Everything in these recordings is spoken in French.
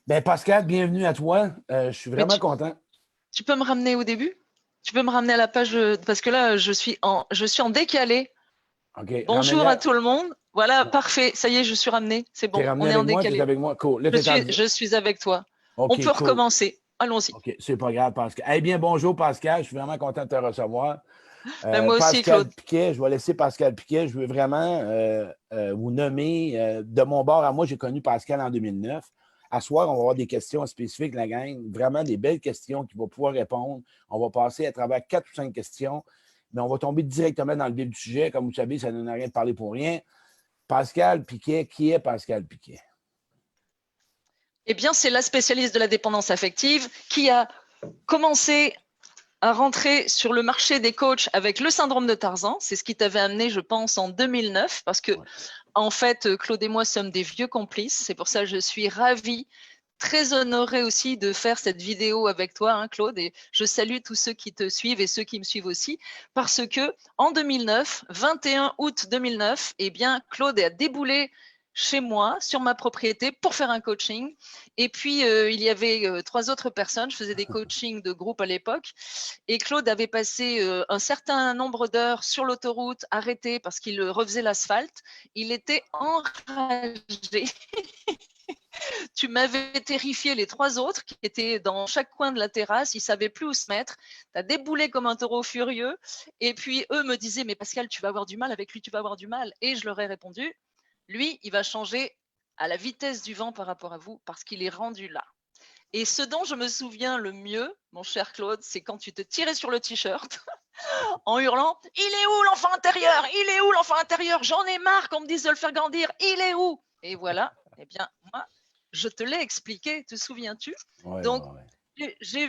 Ben Pascal, bienvenue à toi. Je suis Mais vraiment content. tu peux me ramener au début? Tu peux me ramener à la page parce que là, je suis en décalé. OK, Bonjour à ramène-la. tout le monde. Voilà, parfait. Ça y est, je suis ramené. C'est T'es bon, ramené on est en avec moi, t'es décalé. avec moi. Cool. Là, Je t'es en... suis, je suis avec toi. On peut OK, cool. recommencer. Allons-y. OK, c'est pas grave, Pascal. Eh bien, bonjour, Pascal. Je suis vraiment content de te recevoir. Ben, moi aussi, Pascal Claude. Piquet, je vais laisser Pascal Piquet. Je veux vraiment vous nommer. De mon bord à moi, j'ai connu Pascal en 2009. À soir, on va avoir des questions spécifiques, la gang. Vraiment des belles questions qu'il va pouvoir répondre. On va passer à travers 4 ou 5 questions, mais on va tomber directement dans le vif du sujet. Comme vous savez, ça ne donne rien de parler pour rien. Pascal Piquet, qui est Pascal Piquet? Eh bien, c'est la spécialiste de la dépendance affective qui a commencé à rentrer sur le marché des coachs avec le syndrome de Tarzan. C'est ce qui t'avait amené, je pense, en 2009, parce que, Ouais. en fait, Claude et moi sommes des vieux complices. C'est pour ça que je suis ravie, très honorée aussi de faire cette vidéo avec toi, hein, Claude. Et je salue tous ceux qui te suivent et ceux qui me suivent aussi, parce que en 2009, 21 août 2009, eh bien, Claude a déboulé chez moi, sur ma propriété, pour faire un coaching. Et puis, il y avait 3 autres personnes. Je faisais des coachings de groupe à l'époque. Et Claude avait passé un certain nombre d'heures sur l'autoroute, arrêté parce qu'il refaisait l'asphalte. Il était enragé. Tu m'avais terrifié les 3 autres qui étaient dans chaque coin de la terrasse. Ils ne savaient plus où se mettre. Tu as déboulé comme un taureau furieux. Et puis, eux me disaient, mais Pascal, tu vas avoir du mal avec lui, tu vas avoir du mal. Et je leur ai répondu, lui, il va changer à la vitesse du vent par rapport à vous parce qu'il est rendu là. Et ce dont je me souviens le mieux, mon cher Claude, c'est quand tu te tirais sur le t-shirt en hurlant « Il est où l'enfant intérieur? Il est où l'enfant intérieur? J'en ai marre qu'on me dise de le faire grandir. Il est où ?» Et voilà, eh bien, moi, je te l'ai expliqué, te souviens-tu? Ouais, Donc, ouais, ouais. j'ai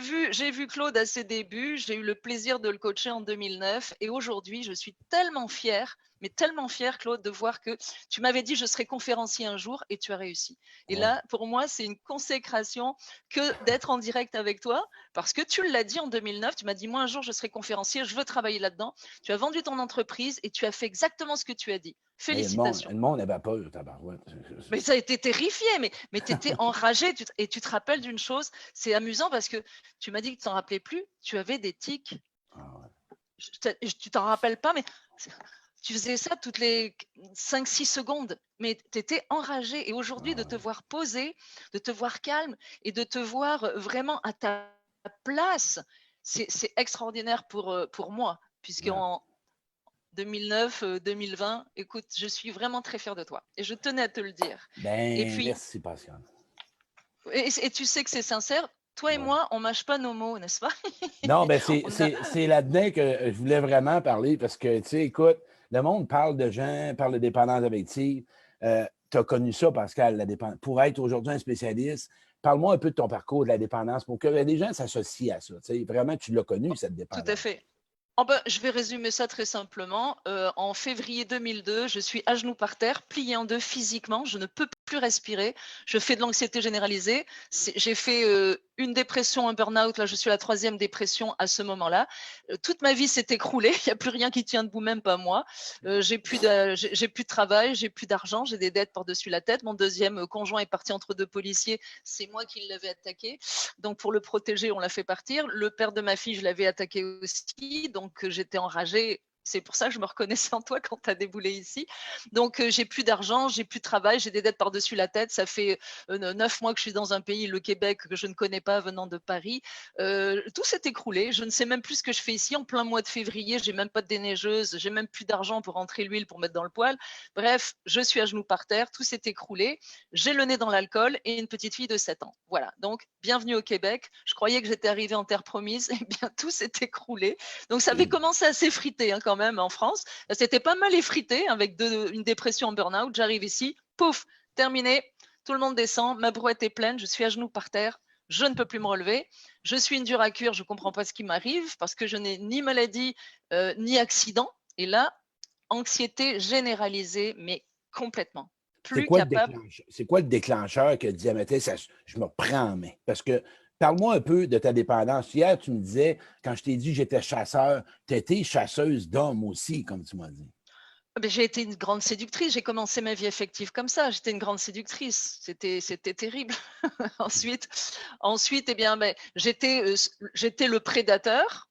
vu Claude à ses débuts, j'ai eu le plaisir de le coacher en 2009 et aujourd'hui, je suis tellement fière, mais tellement fière, Claude, de voir que tu m'avais dit je serai conférencier un jour et tu as réussi. Et Ouais. là, pour moi, c'est une consécration que d'être en direct avec toi parce que tu l'as dit en 2009, tu m'as dit moi un jour je serai conférencier, je veux travailler là-dedans. Tu as vendu ton entreprise et tu as fait exactement ce que tu as dit. Hey, Félicitations. le monde n'avait peur, tabarouette. Mais ça a été terrifié, mais tu étais enragé. Et tu te rappelles d'une chose, c'est amusant parce que tu m'as dit que tu t'en rappelais plus, tu avais des tics. Ah, ouais. Tu t'en rappelles pas, mais tu faisais ça toutes les 5, 6 secondes. Mais tu étais enragé. Et aujourd'hui, Ah, de te ouais. voir posé, de te voir calme et de te voir vraiment à ta place, c'est extraordinaire pour moi. Ouais. Puisqu'en 2009, 2020, écoute, je suis vraiment très fière de toi. Et je tenais à te le dire. Et Ben, puis, merci, Pascal. et tu sais que c'est sincère, toi et Ouais. moi, on mâche pas nos mots, n'est-ce pas? Non, ben c'est On a... c'est- c'est là-dedans que je voulais vraiment parler parce que, tu sais, écoute, le monde parle de gens, parle de dépendance affective. Tu as connu ça, Pascal, la dépendance. Pour être aujourd'hui un spécialiste, parle-moi un peu de ton parcours de la dépendance pour que les gens s'associent à ça. Tu sais, vraiment, tu l'as connu, cette Tout à dépendance. fait. Oh ben, je vais résumer ça très simplement. En février 2002, je suis à genoux par terre, pliée en deux physiquement. Je ne peux plus respirer. Je fais de l'anxiété généralisée. J'ai fait une dépression, un burn-out. Là, je suis à la 3e dépression à ce moment-là. Toute ma vie s'est écroulée. Il n'y a plus rien qui tient debout, même pas moi. J'ai plus de travail, j'ai plus d'argent, j'ai des dettes par-dessus la tête. Mon deuxième conjoint est parti entre 2 policiers. C'est moi qui l'avais attaqué. Donc, pour le protéger, on l'a fait partir. Le père de ma fille, je l'avais attaqué aussi. Donc, j'étais enragée. C'est pour ça que je me reconnaissais en toi quand tu as déboulé ici. Donc, j'ai plus d'argent, j'ai plus de travail, j'ai des dettes par-dessus la tête. Ça fait 9 mois que je suis dans un pays, le Québec, que je ne connais pas venant de Paris. Tout s'est écroulé. Je ne sais même plus ce que je fais ici en plein mois de février. J'ai même pas de déneigeuse, j'ai même plus d'argent pour rentrer l'huile pour mettre dans le poêle. Bref, je suis à genoux par terre, tout s'est écroulé. J'ai le nez dans l'alcool et une petite fille de 7 ans. Voilà, donc bienvenue au Québec. Je croyais que j'étais arrivée en terre promise, et bien tout s'est écroulé. Donc ça avait commencé à s'effriter quand même en France. C'était pas mal effrité avec une dépression en burn-out. J'arrive ici, pouf, terminé. Tout le monde descend, ma brouette est pleine, je suis à genoux par terre, je ne peux plus me relever. Je suis une dure à cuire, je ne comprends pas ce qui m'arrive parce que je n'ai ni maladie ni accident. Et là, anxiété généralisée, mais complètement. Plus capable. C'est quoi le déclencheur que dit, ah, mais, ça, je me prends en main? Parce que parle-moi un peu de ta dépendance. Hier, tu me disais, quand je t'ai dit que j'étais chasseur, tu étais chasseuse d'hommes aussi, comme tu m'as dit. Ben, j'ai été une grande séductrice. J'ai commencé ma vie affective comme ça. J'étais une grande séductrice. C'était terrible. Ensuite, eh bien, ben, j'étais le prédateur.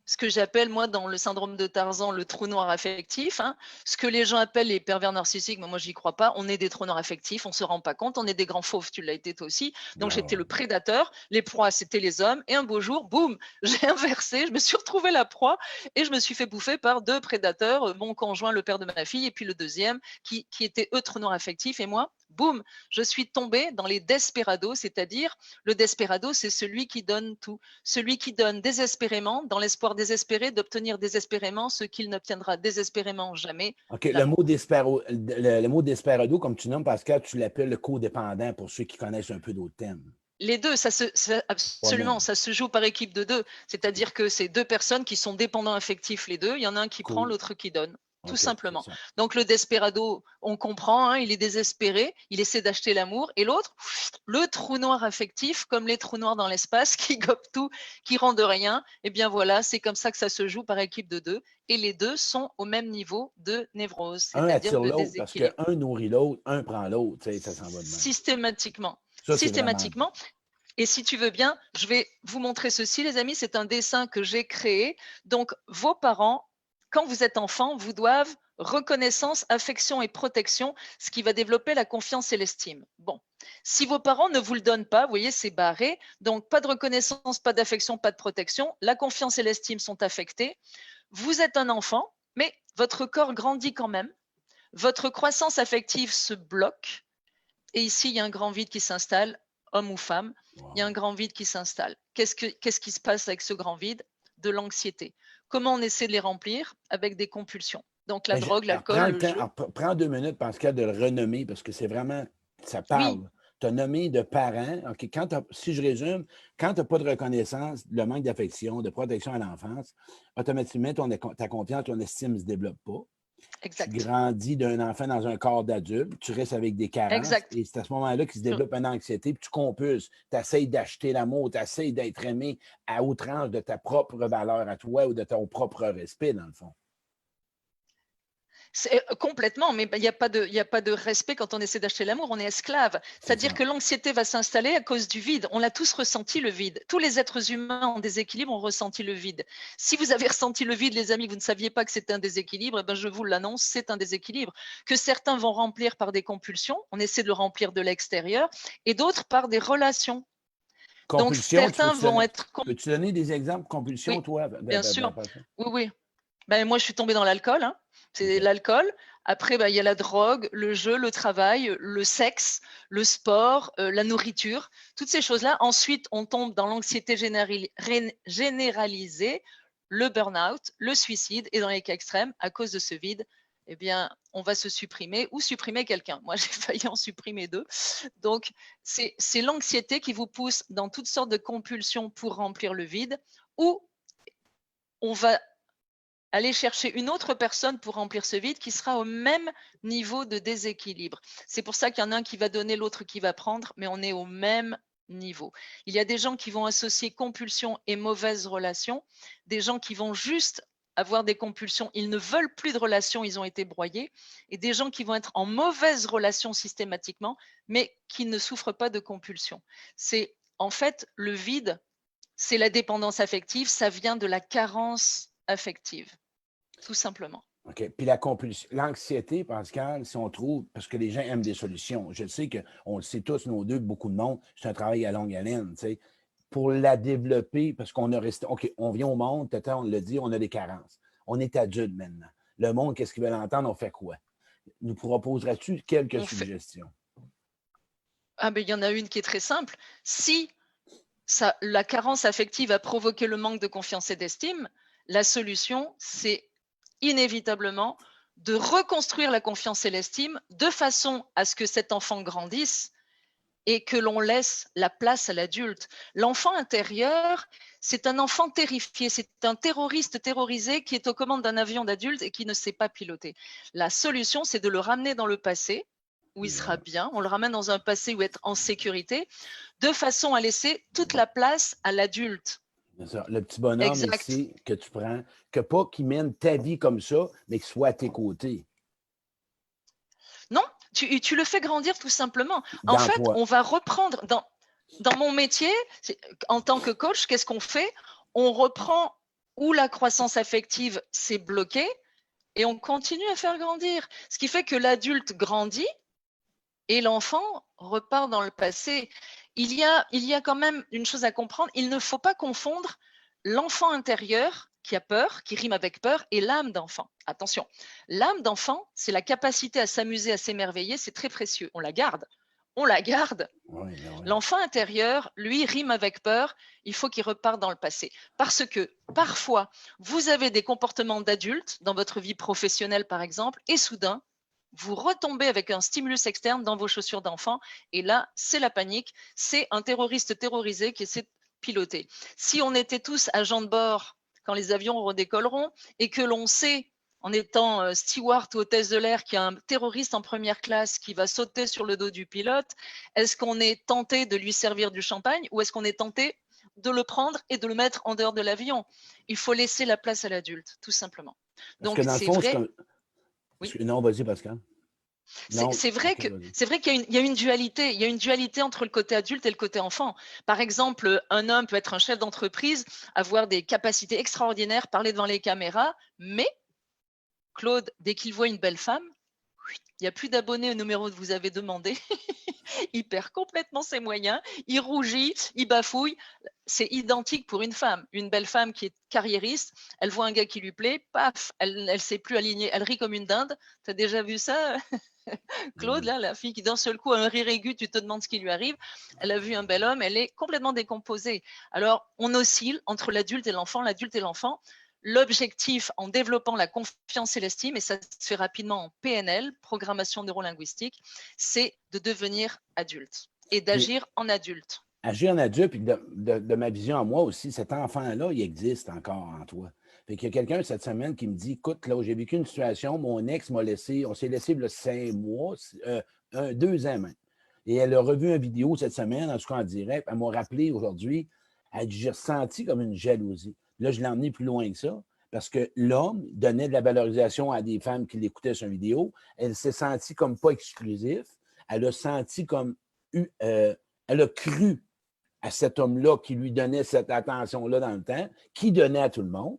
Ce que j'appelle, moi, dans le syndrome de Tarzan, le trou noir affectif. Hein. Ce que les gens appellent les pervers narcissiques, mais moi, j'y crois pas. On est des trous noirs affectifs, on ne se rend pas compte. On est des grands fauves, tu l'as été toi aussi. Donc, j'étais le prédateur. Les proies, c'était les hommes. Et un beau jour, boum, j'ai inversé. Je me suis retrouvée la proie et je me suis fait bouffer par deux prédateurs, mon conjoint, le père de ma fille, et puis le deuxième, qui était eux, trou noir affectif. Et moi, boum, je suis tombée dans les desperados, c'est-à-dire le desperado, c'est celui qui donne tout, celui qui donne désespérément, dans l'espoir désespéré d'obtenir désespérément ce qu'il n'obtiendra désespérément jamais. OK, le mot desperado, comme tu nommes, Pascal, tu l'appelles le codépendant pour ceux qui connaissent un peu d'autres thèmes. Les deux, absolument, ça se joue par équipe de deux. C'est-à-dire que c'est deux personnes qui sont dépendants affectifs les deux. Il y en a un qui prend, l'autre qui donne. Tout simplement. Donc le desperado, on comprend, hein, il est désespéré, il essaie d'acheter l'amour. Et l'autre, le trou noir affectif, comme les trous noirs dans l'espace, qui gobent tout, qui rendent rien. Eh bien voilà, c'est comme ça que ça se joue par équipe de deux. Et les deux sont au même niveau de névrose, c'est-à-dire de l'autre, parce qu'un nourrit l'autre, un prend l'autre, ça s'en va de même. Systématiquement. Systématiquement. Et si tu veux bien, je vais vous montrer ceci, les amis. C'est un dessin que j'ai créé. Donc, vos parents, quand vous êtes enfant, vous doivent reconnaissance, affection et protection, ce qui va développer la confiance et l'estime. Bon, si vos parents ne vous le donnent pas, vous voyez, c'est barré. Donc, pas de reconnaissance, pas d'affection, pas de protection. La confiance et l'estime sont affectées. Vous êtes un enfant, mais votre corps grandit quand même. Votre croissance affective se bloque. Et ici, il y a un grand vide qui s'installe, homme ou femme. Il y a un grand vide qui s'installe. Qu'est-ce qui se passe avec ce grand vide? De l'anxiété. Comment on essaie de les remplir? Avec des compulsions. Donc la drogue, l'alcool, le jeu. Prends 2 minutes, Pascal, de le renommer parce que c'est vraiment, ça parle. Oui. Tu as nommé de parents. Okay, si je résume, quand tu n'as pas de reconnaissance, le manque d'affection, de protection à l'enfance, automatiquement, ta confiance, ton estime ne se développe pas. Exact. Tu grandis d'un enfant dans un corps d'adulte, tu restes avec des carences. Exact. Et c'est à ce moment-là qu'il se développe une anxiété, puis tu compulses. Tu essaies d'acheter l'amour, tu essaies d'être aimé à outrance de ta propre valeur à toi ou de ton propre respect, dans le fond. Complètement, mais il n'y a pas de respect quand on essaie d'acheter l'amour, on est esclave. C'est-à-dire que l'anxiété va s'installer à cause du vide. On l'a tous ressenti, le vide. Tous les êtres humains en déséquilibre ont ressenti le vide. Si vous avez ressenti le vide, les amis, vous ne saviez pas que c'était un déséquilibre, eh ben je vous l'annonce, c'est un déséquilibre. Que certains vont remplir par des compulsions, on essaie de le remplir de l'extérieur, et d'autres par des relations. Donc certains vont être... Peux-tu donner des exemples de compulsions, oui, toi? Bien sûr, oui. Ben, moi, je suis tombée dans l'alcool. Hein. C'est l'alcool. Après, ben, il y a la drogue, le jeu, le travail, le sexe, le sport, la nourriture, toutes ces choses-là. Ensuite, on tombe dans l'anxiété généralisée, le burn-out, le suicide. Et dans les cas extrêmes, à cause de ce vide, eh bien, on va se supprimer ou supprimer quelqu'un. Moi, j'ai failli en supprimer 2. Donc, c'est l'anxiété qui vous pousse dans toutes sortes de compulsions pour remplir le vide, ou on va aller chercher une autre personne pour remplir ce vide qui sera au même niveau de déséquilibre. C'est pour ça qu'il y en a un qui va donner, l'autre qui va prendre, mais on est au même niveau. Il y a des gens qui vont associer compulsion et mauvaise relation, des gens qui vont juste avoir des compulsions, ils ne veulent plus de relations, ils ont été broyés, et des gens qui vont être en mauvaise relation systématiquement, mais qui ne souffrent pas de compulsion. C'est en fait le vide, c'est la dépendance affective, ça vient de la carence affective, tout simplement. OK. Puis l'anxiété, Pascal, si on trouve, parce que les gens aiment des solutions. Je sais qu'on le sait tous, nos deux, beaucoup de monde, c'est un travail à longue haleine, tu sais. Pour la développer, parce qu'on a resté, OK, on vient au monde, on l'a dit, on a des carences. On est adulte maintenant. Le monde, qu'est-ce qu'il veut entendre? On fait quoi? Nous proposerais-tu quelques suggestions? Ah, ben, il y en a une qui est très simple. Si la carence affective a provoqué le manque de confiance et d'estime, la solution, c'est inévitablement de reconstruire la confiance et l'estime de façon à ce que cet enfant grandisse et que l'on laisse la place à l'adulte. L'enfant intérieur, c'est un enfant terrifié, c'est un terroriste terrorisé qui est aux commandes d'un avion d'adulte et qui ne sait pas piloter. La solution, c'est de le ramener dans le passé, où il sera bien, on le ramène dans un passé où être en sécurité, de façon à laisser toute la place à l'adulte. Le petit bonhomme ici que tu prends, que pas qu'il mène ta vie comme ça, mais qu'il soit à tes côtés. Tu le fais grandir tout simplement. En dans fait, toi. on va reprendre dans mon métier, en tant que coach, qu'est-ce qu'on fait? On reprend où la croissance affective s'est bloquée et on continue à faire grandir. Ce qui fait que l'adulte grandit et l'enfant repart dans le passé. Il y a quand même une chose à comprendre. Il ne faut pas confondre l'enfant intérieur qui a peur, qui rime avec peur, et l'âme d'enfant. Attention, l'âme d'enfant, c'est la capacité à s'amuser, à s'émerveiller, c'est très précieux. On la garde. On la garde. Oui, ben oui. L'enfant intérieur, lui, rime avec peur. Il faut qu'il reparte dans le passé. Parce que parfois, vous avez des comportements d'adultes dans votre vie professionnelle, par exemple, et soudain, vous retombez avec un stimulus externe dans vos chaussures d'enfant. Et là, c'est la panique. C'est un terroriste terrorisé qui essaie de piloter. Si on était tous agents de bord quand les avions redécolleront et que l'on sait en étant steward ou hôtesse de l'air qu'il y a un terroriste en première classe qui va sauter sur le dos du pilote, est-ce qu'on est tenté de lui servir du champagne ou est-ce qu'on est tenté de le prendre et de le mettre en dehors de l'avion? Il faut laisser la place à l'adulte, tout simplement. Parce Donc, que dans le c'est fond, vrai. Oui. Non, vas-y, Pascal. Non, C'est vrai OK, vas-y. qu'il y a une dualité. Il y a une dualité entre le côté adulte et le côté enfant. Par exemple, un homme peut être un chef d'entreprise, avoir des capacités extraordinaires, parler devant les caméras, mais Claude, dès qu'il voit une belle femme, il n'y a plus d'abonnés au numéro que vous avez demandé. Il perd complètement ses moyens, il rougit, il bafouille. C'est identique pour une femme. Une belle femme qui est carriériste, elle voit un gars qui lui plaît, paf, elle ne sait plus aligner, elle rit comme une dinde. Tu as déjà vu ça, Claude, là, la fille qui d'un seul coup a un rire aigu, tu te demandes ce qui lui arrive. Elle a vu un bel homme, elle est complètement décomposée. Alors, on oscille entre l'adulte et l'enfant, l'adulte et l'enfant. L'objectif en développant la confiance et l'estime, et ça se fait rapidement en PNL, programmation neurolinguistique, c'est de devenir adulte et Puis, d'agir en adulte. agir en adulte, puis de ma vision à moi aussi, cet enfant-là, il existe encore en toi. Fait qu'il y a quelqu'un cette semaine qui me dit, écoute, là, j'ai vécu une situation, mon ex m'a laissé, on s'est laissé le 5 mois, 2 ans même. Et elle a revu une vidéo cette semaine, en tout cas en direct, elle m'a rappelé aujourd'hui, elle dit, j'ai ressenti comme une jalousie. Là, je l'ai emmené plus loin que ça, parce que l'homme donnait de la valorisation à des femmes qui l'écoutaient sur une vidéo. Elle s'est sentie comme pas exclusif. Elle a senti comme, elle a cru à cet homme-là qui lui donnait cette attention-là dans le temps, qui donnait à tout le monde.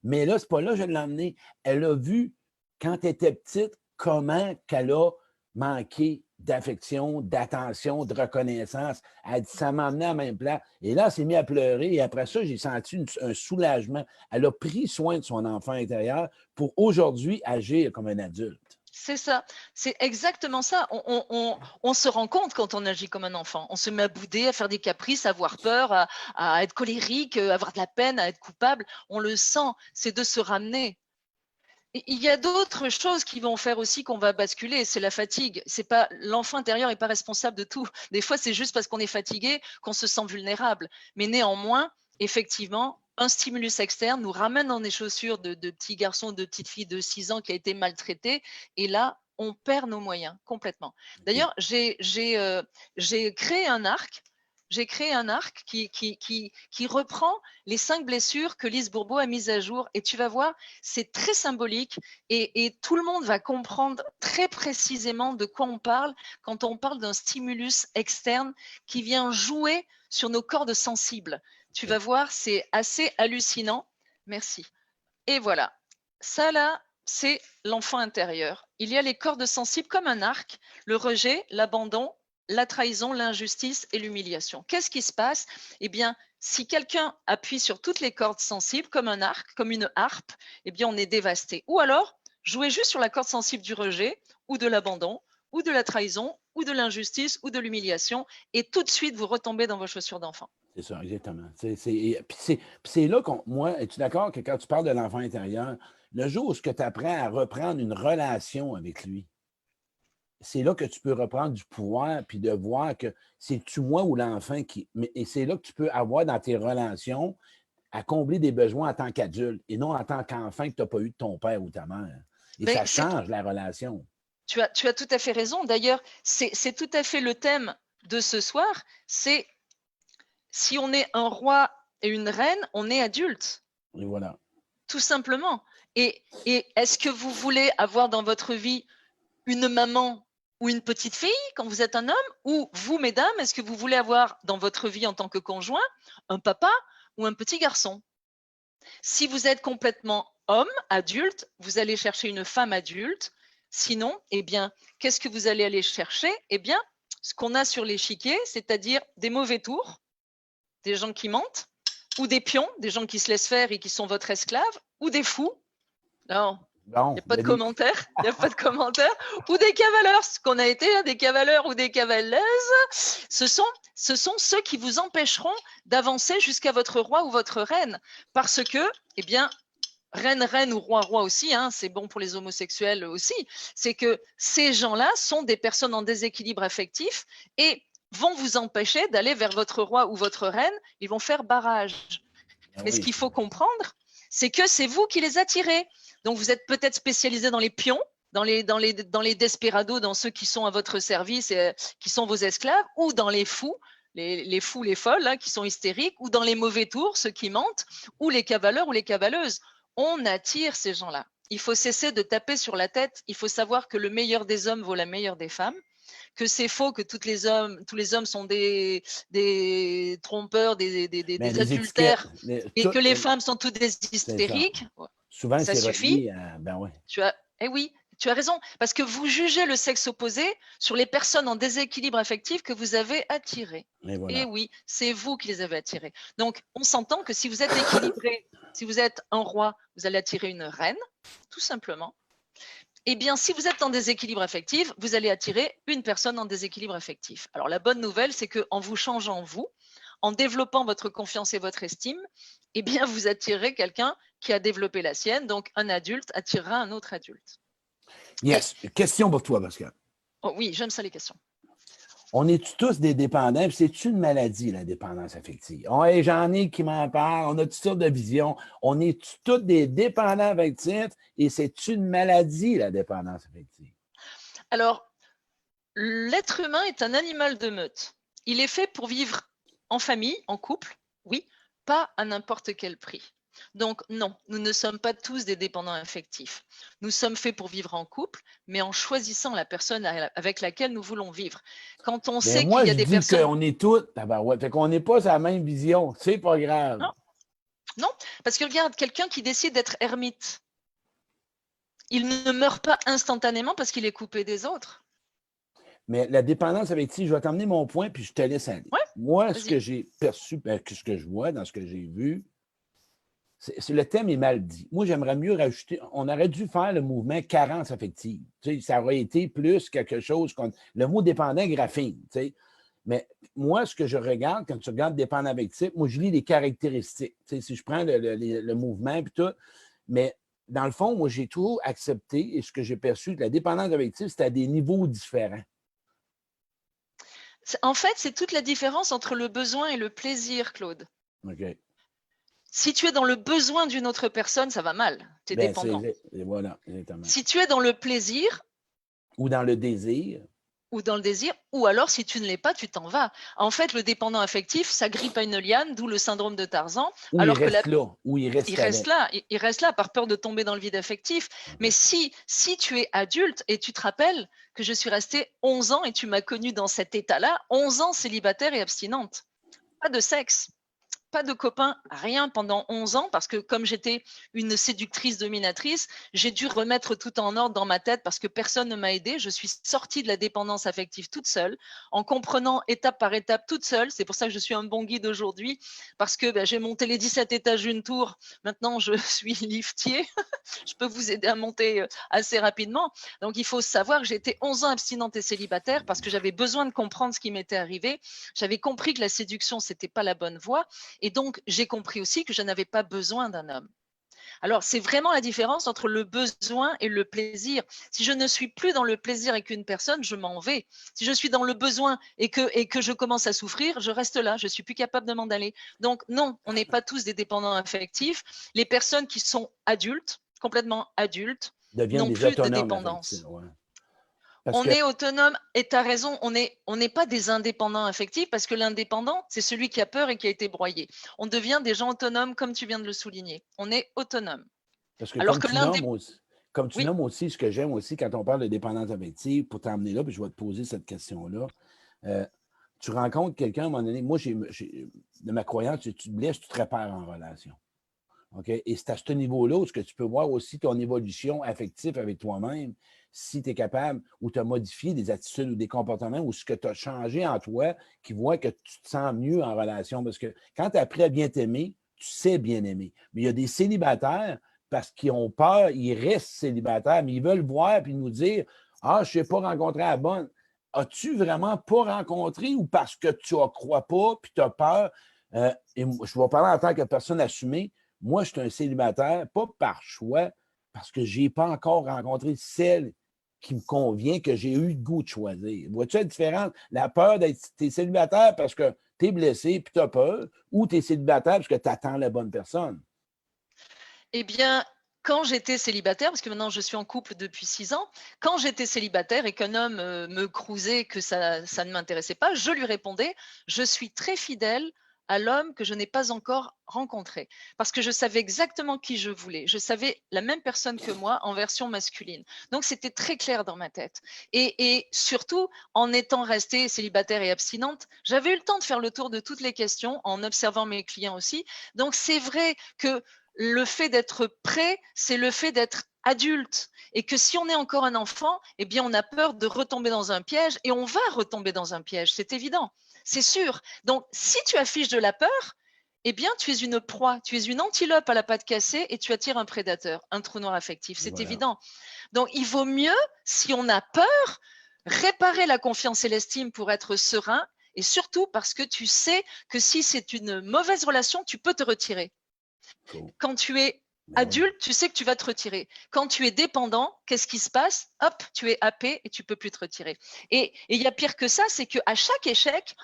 Mais là, c'est pas là que je l'ai emmenée. Elle a vu, quand elle était petite, comment qu'elle a manqué d'affection, d'attention, de reconnaissance. Elle dit, ça m'a amené à la même place. Et là, elle s'est mise à pleurer. Et après ça, j'ai senti un soulagement. Elle a pris soin de son enfant intérieur pour aujourd'hui agir comme un adulte. C'est ça, c'est exactement ça. On se rend compte quand on agit comme un enfant. On se met à bouder, à faire des caprices, à avoir peur, à être colérique, à avoir de la peine, à être coupable. On le sent, c'est de se ramener. Et il y a d'autres choses qui vont faire aussi qu'on va basculer, c'est la fatigue. C'est pas l'enfant intérieur n'est pas responsable de tout. Des fois, c'est juste parce qu'on est fatigué qu'on se sent vulnérable. Mais néanmoins, effectivement, un stimulus externe nous ramène dans des chaussures de petits garçons, de petites filles de 6 ans qui a été maltraité. Et là, on perd nos moyens complètement. D'ailleurs, j'ai créé un arc. J'ai créé un arc qui reprend les 5 blessures que Lise Bourbeau a mises à jour. Et tu vas voir, c'est très symbolique et tout le monde va comprendre très précisément de quoi on parle quand on parle d'un stimulus externe qui vient jouer sur nos cordes sensibles. Tu vas voir, c'est assez hallucinant. Merci. Et voilà. Ça, là, c'est l'enfant intérieur. Il y a les cordes sensibles comme un arc, le rejet, l'abandon, la trahison, l'injustice et l'humiliation. Qu'est-ce qui se passe? Eh bien, si quelqu'un appuie sur toutes les cordes sensibles comme un arc, comme une harpe, eh bien, on est dévasté. Ou alors, jouez juste sur la corde sensible du rejet ou de l'abandon ou de la trahison ou de l'injustice ou de l'humiliation et tout de suite, vous retombez dans vos chaussures d'enfant. C'est ça, exactement. Puis c'est là qu'on. Moi, es-tu d'accord que quand tu parles de l'enfant intérieur, le jour où tu apprends à reprendre une relation avec lui, c'est là que tu peux reprendre du pouvoir puis de voir que c'est-tu moi ou l'enfant qui. Et c'est là que tu peux avoir dans tes relations à combler des besoins en tant qu'adulte et non en tant qu'enfant que tu n'as pas eu de ton père ou ta mère. Et Mais ça change la relation. tu as tout à fait raison. D'ailleurs, c'est tout à fait le thème de ce soir. C'est si on est un roi et une reine, on est adulte. Et voilà. Tout simplement. Et est-ce que vous voulez avoir dans votre vie une maman ou une petite fille quand vous êtes un homme? Ou vous, mesdames, est-ce que vous voulez avoir dans votre vie en tant que conjoint un papa ou un petit garçon? Si vous êtes complètement homme, adulte, vous allez chercher une femme adulte. Sinon, eh bien, qu'est-ce que vous allez aller chercher? Eh bien, ce qu'on a sur l'échiquier, c'est-à-dire des mauvais tours, des gens qui mentent, ou des pions, des gens qui se laissent faire et qui sont votre esclave, ou des fous. Non, Bon, il n'y a pas de commentaire, il n'y a pas de commentaire. Ou des cavaleurs, ce qu'on a été, des cavaleurs ou des cavaleuses, ce sont ceux qui vous empêcheront d'avancer jusqu'à votre roi ou votre reine. Parce que, eh bien, reine ou roi aussi, hein, c'est bon pour les homosexuels aussi, c'est que ces gens-là sont des personnes en déséquilibre affectif et vont vous empêcher d'aller vers votre roi ou votre reine, ils vont faire barrage. ben Mais ce oui. qu'il faut comprendre, c'est que c'est vous qui les attirez. Donc, vous êtes peut-être spécialisé dans les pions, dans les desperados, dans ceux qui sont à votre service et qui sont vos esclaves, ou dans les fous, les fous, les folles, hein, qui sont hystériques, ou dans les mauvais tours, ceux qui mentent, ou les cavaleurs ou les cavaleuses. On attire ces gens-là. Il faut cesser de taper sur la tête. Il faut savoir que le meilleur des hommes vaut la meilleure des femmes, que c'est faux, que tous les hommes sont des trompeurs, Mais des les étiquettes, adultères, et que les femmes sont toutes des c'est ça. hystériques. Souvent, Ça c'est suffit. relié à. Ben oui. Eh oui, tu as raison, parce que vous jugez le sexe opposé sur les personnes en déséquilibre affectif que vous avez attirées. Et Et voilà. oui, c'est vous qui les avez attirées. Donc, on s'entend que si vous êtes équilibré, si vous êtes un roi, vous allez attirer une reine, tout simplement. Eh bien, si vous êtes en déséquilibre affectif, vous allez attirer une personne en déséquilibre affectif. Alors, la bonne nouvelle, c'est qu'en vous changeant, vous, en développant votre confiance et votre estime, eh bien, vous attirez quelqu'un qui a développé la sienne. Donc, un adulte attirera un autre adulte. Yes. Question pour toi, Pascal. Oh, oui, j'aime ça les questions. On est tous des dépendants, puis c'est une maladie, la dépendance affective. Oh, hey, j'en ai qui m'en parlent, on a toutes sortes de visions. On est tous des dépendants affectifs et c'est une maladie, la dépendance affective. Alors, l'être humain est un animal de meute. Il est fait pour vivre en famille, en couple, oui, pas à n'importe quel prix. Donc non, nous ne sommes pas tous des dépendants affectifs. Nous sommes faits pour vivre en couple, mais en choisissant la personne avec laquelle nous voulons vivre. Quand on sait moi, qu'il y a je des dis personnes… qu'on est tous, ouais, fait qu'on n'est pas sur la même vision. C'est pas grave. Non, non, parce que regarde, quelqu'un qui décide d'être ermite, il ne meurt pas instantanément parce qu'il est coupé des autres. Mais la dépendance affective, je vais t'emmener mon point, puis je te laisse aller. Ouais, moi, ce que j'ai perçu, ce que je vois dans ce que j'ai vu, le thème est mal dit. Moi, j'aimerais mieux rajouter, on aurait dû faire le mouvement carence affective. Tu sais, ça aurait été plus quelque chose comme le mot dépendant graphine. Tu sais. Mais moi, ce que je regarde, quand tu regardes dépendant affectif, moi, je lis les caractéristiques. Tu sais, si je prends le mouvement et tout, mais dans le fond, moi, j'ai toujours accepté, et ce que j'ai perçu, que la dépendance affective, c'était à des niveaux différents. En fait, c'est toute la différence entre le besoin et le plaisir, Claude. OK. Si tu es dans le besoin d'une autre personne, ça va mal. Tu es dépendant. Voilà, exactement. Si tu es dans le plaisir, ou dans le désir, ou dans le désir, ou alors si tu ne l'es pas, tu t'en vas. En fait, le dépendant affectif, ça grippe à une liane, d'où le syndrome de Tarzan. Ou alors il reste là, ou il reste là, par peur de tomber dans le vide affectif. Mais si tu es adulte, et tu te rappelles que je suis restée 11 ans et tu m'as connue dans cet état-là, 11 ans célibataire et abstinente. Pas de sexe, pas de copains, rien pendant 11 ans, parce que comme j'étais une séductrice dominatrice, j'ai dû remettre tout en ordre dans ma tête parce que personne ne m'a aidée. Je suis sortie de la dépendance affective toute seule, en comprenant étape par étape toute seule. C'est pour ça que je suis un bon guide aujourd'hui, parce que j'ai monté les 17 étages d'une tour. Maintenant, je suis liftier. Je peux vous aider à monter assez rapidement. Donc, il faut savoir que j'ai été 11 ans abstinente et célibataire parce que j'avais besoin de comprendre ce qui m'était arrivé. J'avais compris que la séduction, c'était pas la bonne voie. Et donc, j'ai compris aussi que je n'avais pas besoin d'un homme. Alors, c'est vraiment la différence entre le besoin et le plaisir. Si je ne suis plus dans le plaisir avec une personne, je m'en vais. Si je suis dans le besoin et que je commence à souffrir, je reste là. Je ne suis plus capable de m'en aller. Donc, non, on n'est pas tous des dépendants affectifs. Les personnes qui sont adultes, complètement adultes, n'ont plus de dépendance. Ouais. On est autonome, et tu as raison, on n'est pas des indépendants affectifs, parce que l'indépendant, c'est celui qui a peur et qui a été broyé. On devient des gens autonomes, comme tu viens de le souligner. On est autonome. Parce que alors que comme tu Oui. nommes aussi, ce que j'aime aussi quand on parle de dépendance affective, pour t'emmener là, puis je vais te poser cette question-là. Tu rencontres quelqu'un à un moment donné, moi, de ma croyance, tu te blesses, tu te répares en relation. OK? Et c'est à ce niveau-là où tu peux voir aussi ton évolution affective avec toi-même, si tu es capable ou tu as modifié des attitudes ou des comportements ou ce que tu as changé en toi qui voit que tu te sens mieux en relation. Parce que quand tu as appris à bien t'aimer, tu sais bien aimer. Mais il y a des célibataires, parce qu'ils ont peur, ils restent célibataires, mais ils veulent voir puis nous dire ah, je ne sais pas rencontrer la bonne. As-tu vraiment pas rencontré ou parce que tu ne crois pas puis tu as peur? Et je vais parler en tant que personne assumée. Moi, je suis un célibataire, pas par choix, parce que je n'ai pas encore rencontré celle qui me convient, que j'ai eu le goût de choisir. Vois-tu la différence? La peur d'être célibataire parce que tu es blessé et tu as peur, ou tu es célibataire parce que tu attends la bonne personne. Eh bien, quand j'étais célibataire, parce que maintenant je suis en couple depuis 6 ans, quand j'étais célibataire et qu'un homme me crousait, que ça ne m'intéressait pas, je lui répondais, je suis très fidèle à l'homme que je n'ai pas encore rencontré. Parce que je savais exactement qui je voulais. Je savais la même personne que moi en version masculine. Donc c'était très clair dans ma tête. Et surtout, en étant restée célibataire et abstinente, j'avais eu le temps de faire le tour de toutes les questions en observant mes clients aussi. Donc c'est vrai que le fait d'être prêt, c'est le fait d'être adulte. Et que si on est encore un enfant, eh bien, on a peur de retomber dans un piège et on va retomber dans un piège, c'est évident, c'est sûr. Donc, si tu affiches de la peur, eh bien, tu es une proie, tu es une antilope à la patte cassée et tu attires un prédateur, un trou noir affectif, c'est Voilà. évident. Donc, il vaut mieux, si on a peur, réparer la confiance et l'estime pour être serein et surtout parce que tu sais que si c'est une mauvaise relation, tu peux te retirer. Cool. Quand tu es adulte, tu sais que tu vas te retirer. Quand tu es dépendant, qu'est-ce qui se passe? Hop, tu es happé et tu peux plus te retirer. Et il y a pire que ça, c'est qu'à chaque échec,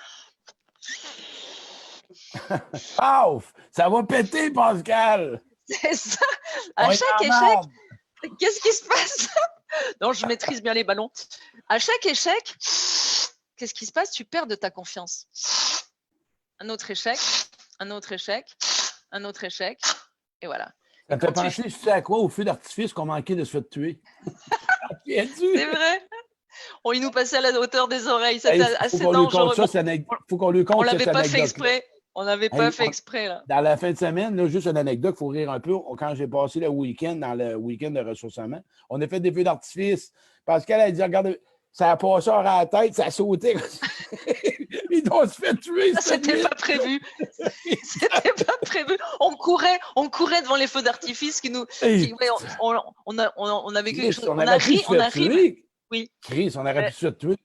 Paf! Ça va péter, Pascal! c'est ça, à On est chaque en échec, marde! qu'est-ce qui se passe? Non, je maîtrise bien les ballons. À chaque échec, qu'est-ce qui se passe? Tu perds de ta confiance. Un autre échec, un autre échec, un autre échec, et voilà. Ça Et me fait quand tu penser, tu sais à quoi? Au feu d'artifice qu'on manquait de se faire tuer. C'est vrai. On il nous passait à la hauteur des oreilles. Il C'était faut assez qu'on lui conte dangereux. ça, Bon, faut qu'on lui on conte l'avait cette pas fait anecdote-là. exprès. On n'avait pas Hey, fait exprès, là. dans la fin de semaine, là, juste une anecdote, il faut rire un peu. Quand j'ai passé le week-end, dans le week-end de ressourcement, on a fait des feux d'artifice. Pascal a dit, regarde, ça a passé à la tête, ça a sauté. Ils ont se fait tuer, Ça, c'était pas prévu. C'était pas prévu. On courait devant les feux d'artifice qui nous. Hey, Ouais, on a vécu quelque Chris, chose. on aurait pu se On faire a ri, mais tuer. oui. Chris, on aurait pu se faire tuer.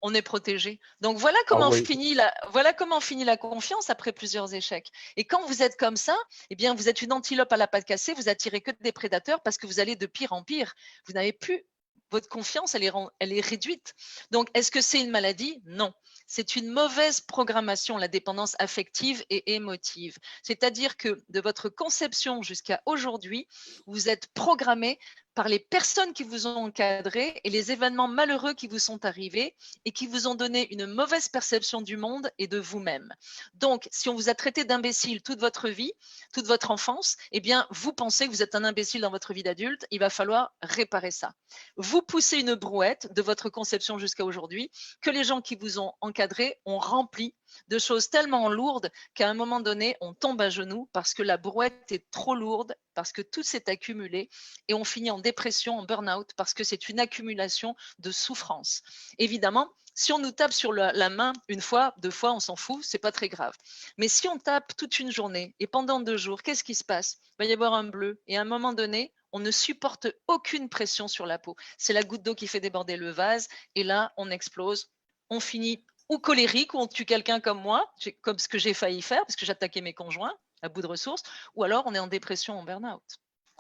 On est protégé. Donc Ah oui. voilà comment finit la confiance après plusieurs échecs. Et quand vous êtes comme ça, eh bien vous êtes une antilope à la patte cassée, vous attirez que des prédateurs parce que vous allez de pire en pire. Vous n'avez plus votre confiance, elle est réduite. Donc, est-ce que c'est une maladie? Non. C'est une mauvaise programmation, la dépendance affective et émotive. C'est-à-dire que de votre conception jusqu'à aujourd'hui, vous êtes programmé par les personnes qui vous ont encadré et les événements malheureux qui vous sont arrivés et qui vous ont donné une mauvaise perception du monde et de vous-même. Donc, si on vous a traité d'imbécile toute votre vie, toute votre enfance, eh bien, vous pensez que vous êtes un imbécile dans votre vie d'adulte, il va falloir réparer ça. Vous poussez une brouette de votre conception jusqu'à aujourd'hui que les gens qui vous ont encadré ont rempli de choses tellement lourdes qu'à un moment donné, on tombe à genoux parce que la brouette est trop lourde, parce que tout s'est accumulé et on finit en dépression, en burn-out parce que c'est une accumulation de souffrance. Évidemment, si on nous tape sur la main une fois, 2 fois, on s'en fout, c'est pas très grave. Mais si on tape toute une journée et pendant 2 jours, qu'est-ce qui se passe? Il va y avoir un bleu et à un moment donné, on ne supporte aucune pression sur la peau. C'est la goutte d'eau qui fait déborder le vase et là, on explose. On finit ou colérique, ou on tue quelqu'un comme moi, comme ce que j'ai failli faire, parce que j'attaquais mes conjoints à bout de ressources, ou alors on est en dépression, en burn-out.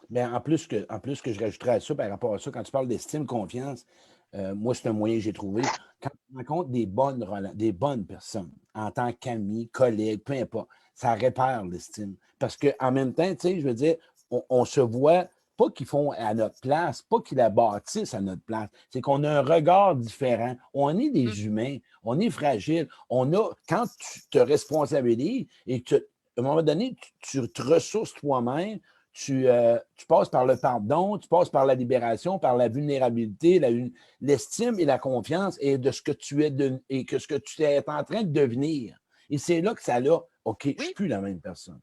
Bien, en plus que je rajouterais à ça, par rapport à ça, quand tu parles d'estime, confiance, moi, c'est un moyen que j'ai trouvé. Quand tu rencontres des bonnes personnes, en tant qu'amis, collègues, peu importe, ça répare l'estime. Parce qu'en même temps, tu sais, je veux dire, on se voit, pas qu'ils font à notre place, pas qu'ils la bâtissent à notre place, c'est qu'on a un regard différent. On est des humains, on est fragile. Quand tu te responsabilises et que à un moment donné, tu te ressources toi-même, tu passes par le pardon, tu passes par la libération, par la vulnérabilité, l'estime et la confiance et de ce que tu es et que ce que tu es en train de devenir. Et c'est là que ça l'a, OK, je ne suis Oui, plus la même personne.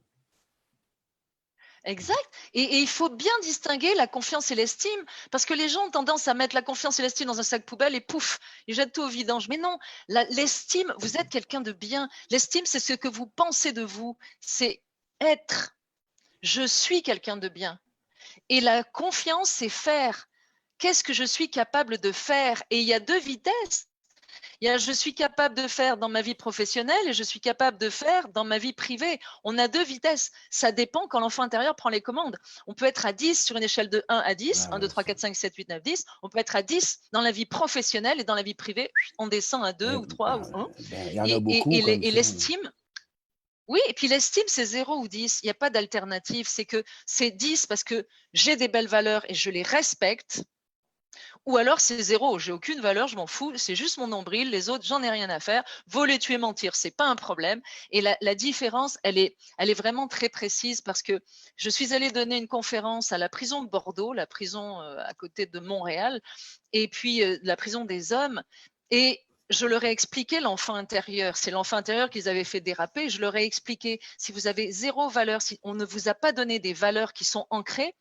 exact. Et il faut bien distinguer la confiance et l'estime, parce que les gens ont tendance à mettre la confiance et l'estime dans un sac poubelle et pouf, ils jettent tout au vidange. Mais non, l'estime, vous êtes quelqu'un de bien. L'estime, c'est ce que vous pensez de vous. C'est être. Je suis quelqu'un de bien. Et la confiance, c'est faire. Qu'est-ce que je suis capable de faire? Et il y a deux vitesses. Il y a je suis capable de faire dans ma vie professionnelle et je suis capable de faire dans ma vie privée. On a deux vitesses. Ça dépend quand l'enfant intérieur prend les commandes. On peut être à 10 sur une échelle de 1 à 10, Ah, 1, 2, 3, 4, 5, 7, 8, 9, 10. On peut être à 10 dans la vie professionnelle et dans la vie privée, on descend à 2 ou 3 ou 1. Il y en a beaucoup comme Et ça. l'estime, oui, et puis l'estime, c'est 0 ou 10. Il n'y a pas d'alternative. C'est que c'est 10 parce que j'ai des belles valeurs et je les respecte. Ou alors c'est 0, j'ai aucune valeur, je m'en fous, c'est juste mon nombril, les autres, j'en ai rien à faire. Voler, tuer, mentir, c'est pas un problème. Et la différence, elle est vraiment très précise parce que je suis allée donner une conférence à la prison de Bordeaux, la prison à côté de Montréal, et puis la prison des hommes. Et je leur ai expliqué l'enfant intérieur. C'est l'enfant intérieur qu'ils avaient fait déraper. Je leur ai expliqué, si vous avez 0 valeur, si on ne vous a pas donné des valeurs qui sont ancrées,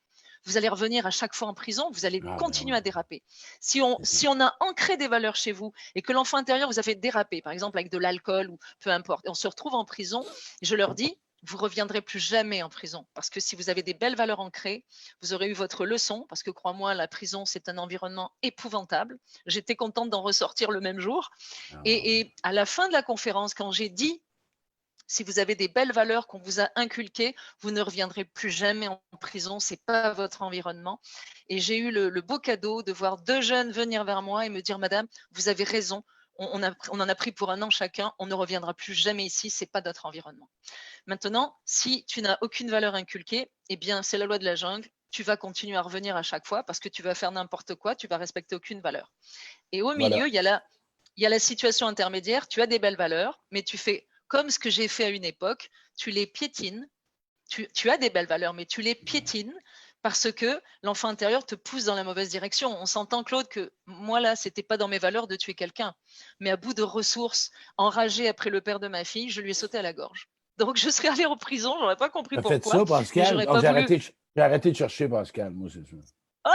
vous allez revenir à chaque fois en prison, vous allez Ah, ben continuer oui, à déraper. Si on, c'est ça. si on a ancré des valeurs chez vous et que l'enfant intérieur vous a fait déraper, par exemple avec de l'alcool ou peu importe, et on se retrouve en prison, je leur dis, vous reviendrez plus jamais en prison. Parce que si vous avez des belles valeurs ancrées, vous aurez eu votre leçon. Parce que crois-moi, la prison, c'est un environnement épouvantable. J'étais contente d'en ressortir le même jour. Ah, ouais. Et à la fin de la conférence, quand j'ai dit si vous avez des belles valeurs qu'on vous a inculquées, vous ne reviendrez plus jamais en prison. C'est pas votre environnement. Et j'ai eu le beau cadeau de voir 2 jeunes venir vers moi et me dire, Madame, vous avez raison. On en a pris pour 1 an chacun. On ne reviendra plus jamais ici. C'est pas notre environnement. Maintenant, si tu n'as aucune valeur inculquée, eh bien, c'est la loi de la jungle. Tu vas continuer à revenir à chaque fois parce que tu vas faire n'importe quoi. Tu vas respecter aucune valeur. Et au milieu, Voilà. il y a la situation intermédiaire. Tu as des belles valeurs, mais tu fais comme ce que j'ai fait à une époque. Tu les piétines. Tu as des belles valeurs, mais tu les piétines parce que l'enfant intérieur te pousse dans la mauvaise direction. On s'entend, Claude, que moi, là, c'était pas dans mes valeurs de tuer quelqu'un. Mais à bout de ressources, enragé après le père de ma fille, je lui ai sauté à la gorge. Donc, je serais allée en prison, j'aurais pas compris Tu as fait pourquoi, ça, mais Pascal? j'aurais Ah, pas voulu. j'ai arrêté de chercher Pascal, moi, c'est ça.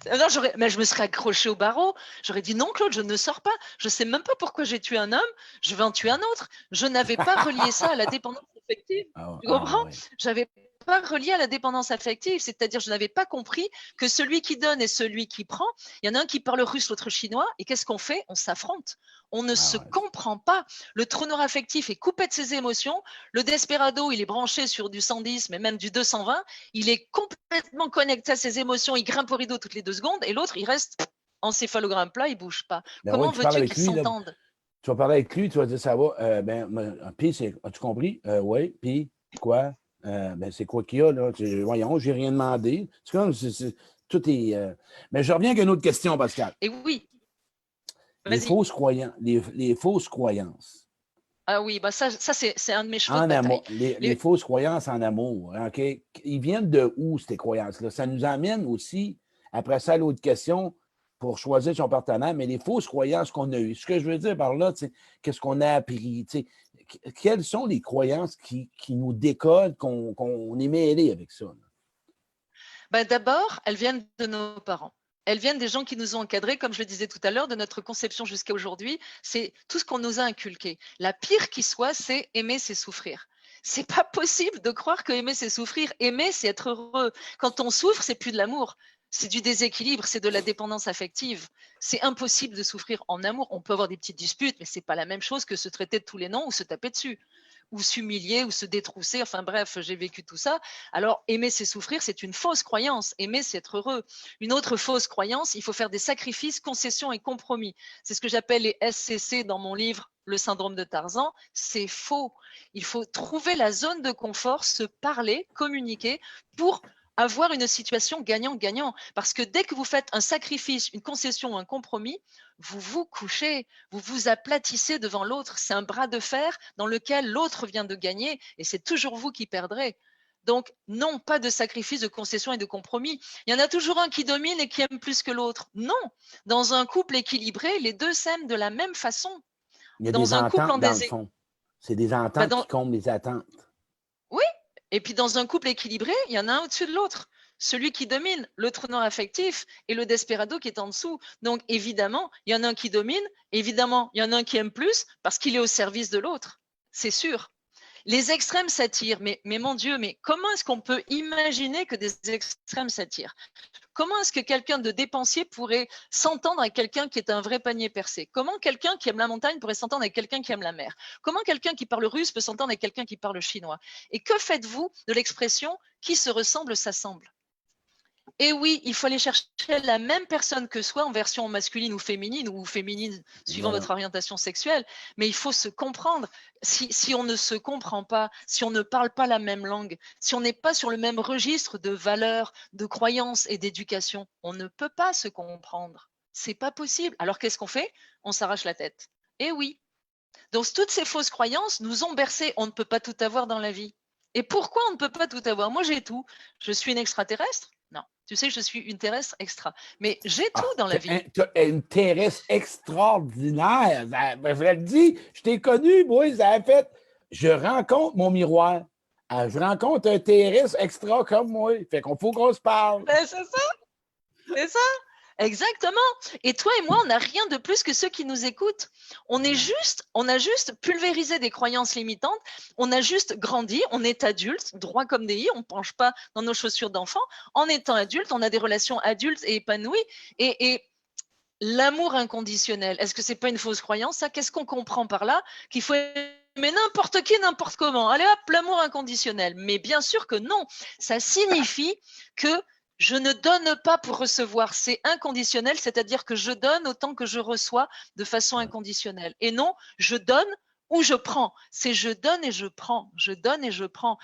Non, mais je me serais accrochée au barreau. J'aurais dit non, Claude, je ne sors pas. Je sais même pas pourquoi j'ai tué un homme. Je vais en tuer un autre. Je n'avais pas relié ça à la dépendance affective. Ah, Tu ah, comprends? oui. J'avais pas relié à la dépendance affective, c'est-à-dire je n'avais pas compris que celui qui donne et celui qui prend, il y en a un qui parle russe, l'autre chinois, et qu'est-ce qu'on fait? On s'affronte. On ne se Ah, ouais. comprend pas. Le trou noir affectif est coupé de ses émotions. Le desperado, il est branché sur du 110, mais même du 220. Il est complètement connecté à ses émotions. Il grimpe au rideau toutes les 2 secondes. Et l'autre, il reste encéphalogramme plat, il bouge pas. Ben oui, Comment tu parles veux-tu avec qu'ils lui, là. s'entendent? Tu vas parler avec lui, tu vas dire ça va. Puis, as-tu compris? Oui, puis quoi? Ben, c'est quoi qu'il y a, là? Voyons, j'ai rien demandé. C'est comme, tout est. Mais je reviens avec une autre question, Pascal. Et oui, Les vas-y. fausses croyances. Les fausses croyances. Ah oui, bah ça c'est un de mes chevaux de En bataille. amour. Les Les, fausses croyances en amour. Hein, OK? Ils viennent de où, ces croyances-là? Ça nous amène aussi, après ça, à l'autre question, pour choisir son partenaire, mais les fausses croyances qu'on a eues. Ce que je veux dire par là, c'est qu'est-ce qu'on a appris? Quelles sont les croyances qui nous décodent, qu'on est mêlé avec ça? Là? Ben d'abord, elles viennent de nos parents. Elles viennent des gens qui nous ont encadrés, comme je le disais tout à l'heure, de notre conception jusqu'à aujourd'hui. C'est tout ce qu'on nous a inculqué. La pire qui soit, c'est aimer, c'est souffrir. C'est pas possible de croire que aimer, c'est souffrir. Aimer, c'est être heureux. Quand on souffre, c'est plus de l'amour. C'est du déséquilibre, c'est de la dépendance affective. C'est impossible de souffrir en amour. On peut avoir des petites disputes, mais c'est pas la même chose que se traiter de tous les noms ou se taper dessus, ou s'humilier, ou se détrousser. Enfin bref, j'ai vécu tout ça. Alors, aimer, c'est souffrir, c'est une fausse croyance. Aimer, c'est être heureux. Une autre fausse croyance, il faut faire des sacrifices, concessions et compromis. C'est ce que j'appelle les SCC dans mon livre Le syndrome de Tarzan. C'est faux. Il faut trouver la zone de confort, se parler, communiquer pour avoir une situation gagnant-gagnant. Parce que dès que vous faites un sacrifice, une concession ou un compromis, vous vous couchez, vous vous aplatissez devant l'autre. C'est un bras de fer dans lequel l'autre vient de gagner et c'est toujours vous qui perdrez. Donc, non, pas de sacrifice, de concession et de compromis. Il y en a toujours un qui domine et qui aime plus que l'autre. Non, dans un couple équilibré, les deux s'aiment de la même façon. Il y a des Dans un couple en ententes, dans le fond. C'est des ententes qui comblent les attentes. Oui, et puis dans un couple équilibré, il y en a un au-dessus de l'autre. Celui qui domine, le tenant affectif, et le desperado qui est en dessous. Donc, évidemment, il y en a un qui domine, évidemment, il y en a un qui aime plus parce qu'il est au service de l'autre. C'est sûr. Les extrêmes s'attirent, mais mon Dieu, mais comment est-ce qu'on peut imaginer que des extrêmes s'attirent? Comment est-ce que quelqu'un de dépensier pourrait s'entendre avec quelqu'un qui est un vrai panier percé? Comment quelqu'un qui aime la montagne pourrait s'entendre avec quelqu'un qui aime la mer? Comment quelqu'un qui parle russe peut s'entendre avec quelqu'un qui parle chinois? Et que faites-vous de l'expression qui se ressemble s'assemble? Et oui, il faut aller chercher la même personne que soi en version masculine ou féminine suivant votre orientation sexuelle, mais il faut se comprendre. Si on ne se comprend pas, si on ne parle pas la même langue, si on n'est pas sur le même registre de valeurs, de croyances et d'éducation, on ne peut pas se comprendre. C'est pas possible. Alors qu'est-ce qu'on fait? On s'arrache la tête. Et oui. Donc toutes ces fausses croyances nous ont bercés. On ne peut pas tout avoir dans la vie. Et pourquoi on ne peut pas tout avoir? Moi, j'ai tout. Je suis une extraterrestre? Non. Tu sais, je suis une terrestre extra. Mais j'ai tout dans la vie. Tu as une terrestre extraordinaire. Je le dis, je t'ai connu, moi, ça a fait. Je rencontre mon miroir. Je rencontre un terrestre extra comme moi. Fait qu'on faut qu'on se parle. Ben, c'est ça. C'est ça. Exactement. Et toi et moi, on n'a rien de plus que ceux qui nous écoutent. On a juste pulvérisé des croyances limitantes. On a juste grandi. On est adulte, droit comme des i. On ne penche pas dans nos chaussures d'enfant. En étant adulte, on a des relations adultes et épanouies. Et l'amour inconditionnel, est-ce que c'est pas une fausse croyance, ça? Qu'est-ce qu'on comprend par là? Qu'il faut aimer n'importe qui, n'importe comment. Allez hop, l'amour inconditionnel. Mais bien sûr que non. Ça signifie que je ne donne pas pour recevoir. C'est inconditionnel, c'est-à-dire que je donne autant que je reçois de façon inconditionnelle. Et non, je donne ou je prends. C'est je donne et je prends. Je donne et je prends.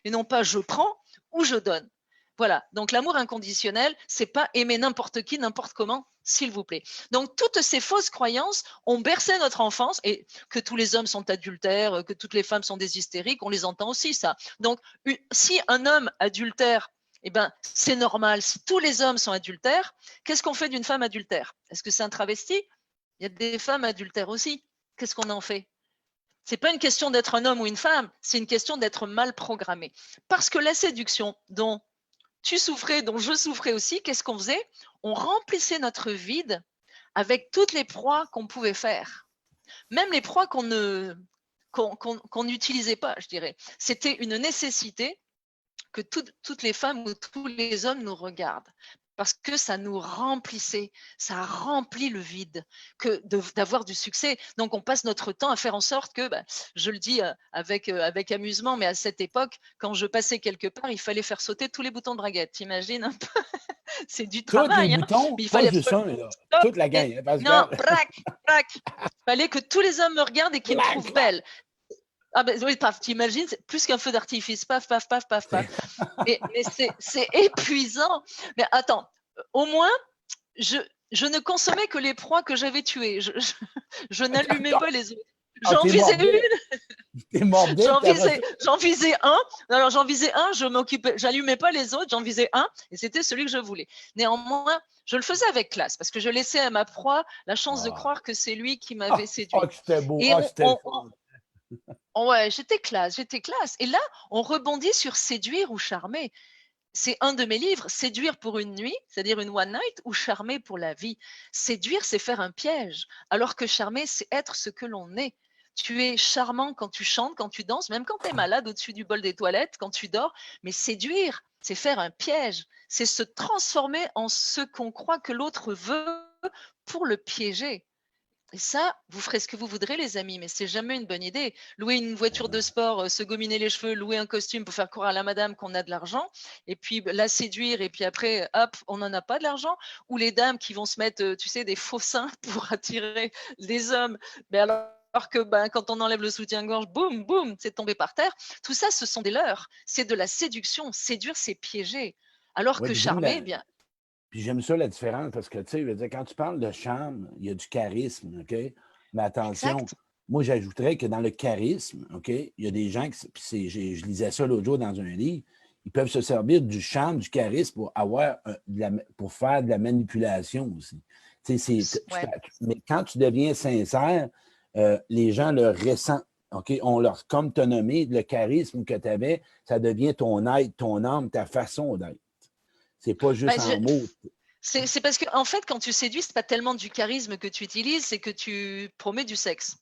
Et non pas je prends ou je donne. Voilà. Donc l'amour inconditionnel, c'est pas aimer n'importe qui, n'importe comment, s'il vous plaît. Donc toutes ces fausses croyances ont bercé notre enfance, et que tous les hommes sont adultères, que toutes les femmes sont des hystériques, on les entend aussi, ça. Donc si un homme adultère, eh ben, c'est normal. Si tous les hommes sont adultères, qu'est-ce qu'on fait d'une femme adultère? Est-ce que c'est un travesti? Il y a des femmes adultères aussi. Qu'est-ce qu'on en fait? C'est pas une question d'être un homme ou une femme, c'est une question d'être mal programmé. Parce que la séduction dont tu souffrais, dont je souffrais aussi, qu'est-ce qu'on faisait? On remplissait notre vide avec toutes les proies qu'on pouvait faire. Même les proies qu'on n'utilisait pas, je dirais. C'était une nécessité que toutes les femmes ou tous les hommes nous regardent. Parce que ça nous remplissait, ça remplit le vide que d'avoir du succès. Donc, on passe notre temps à faire en sorte que, je le dis avec amusement, mais à cette époque, quand je passais quelque part, il fallait faire sauter tous les boutons de braguette. T'imagines un peu? C'est du travail. Tous les boutons, il pas fallait juste un, là. Toute la gang. Non, braque. Il fallait que tous les hommes me regardent et qu'ils me trouvent belle. Ah ben oui, paf, t'imagines, c'est plus qu'un feu d'artifice, paf, paf, paf, paf, paf. Mais c'est épuisant. Mais attends, au moins, je ne consommais que les proies que j'avais tuées. Je n'allumais pas les autres. J'en visais une. J'en visais un. Alors j'en visais un, j'allumais pas les autres, j'en visais un, et c'était celui que je voulais. Néanmoins, je le faisais avec classe, parce que je laissais à ma proie la chance de croire que c'est lui qui m'avait séduit. Oh, c'était beau. Et c'était ouais, j'étais classe. Et là, on rebondit sur séduire ou charmer. C'est un de mes livres, Séduire pour une nuit, c'est-à-dire une one night, ou charmer pour la vie. Séduire, c'est faire un piège, alors que charmer, c'est être ce que l'on est. Tu es charmant quand tu chantes, quand tu danses, même quand tu es malade au-dessus du bol des toilettes, quand tu dors. Mais séduire, c'est faire un piège, c'est se transformer en ce qu'on croit que l'autre veut pour le piéger. Et ça, vous ferez ce que vous voudrez, les amis, mais c'est jamais une bonne idée. Louer une voiture de sport, se gominer les cheveux, louer un costume pour faire croire à la madame qu'on a de l'argent, et puis la séduire, et puis après, hop, on n'en a pas de l'argent. Ou les dames qui vont se mettre, tu sais, des faux seins pour attirer les hommes. Mais alors que quand on enlève le soutien-gorge, boum, boum, c'est tombé par terre. Tout ça, ce sont des leurres. C'est de la séduction. Séduire, c'est piéger. Alors que charmer, bien. Puis j'aime ça la différence parce que, tu sais, quand tu parles de charme, il y a du charisme, OK? Mais attention, Exact. moi, j'ajouterais que dans le charisme, OK, il y a des gens qui. Je lisais ça l'autre jour dans un livre. ils peuvent se servir du charme, du charisme pour pour faire de la manipulation aussi. Ouais. Mais quand tu deviens sincère, les gens le ressentent. OK? Comme tu as nommé, le charisme que tu avais, ça devient ton être, ton âme, ta façon d'être. C'est pas juste Ben, en mots. c'est parce que, en fait, quand tu séduis, c'est pas tellement du charisme que tu utilises, c'est que tu promets du sexe.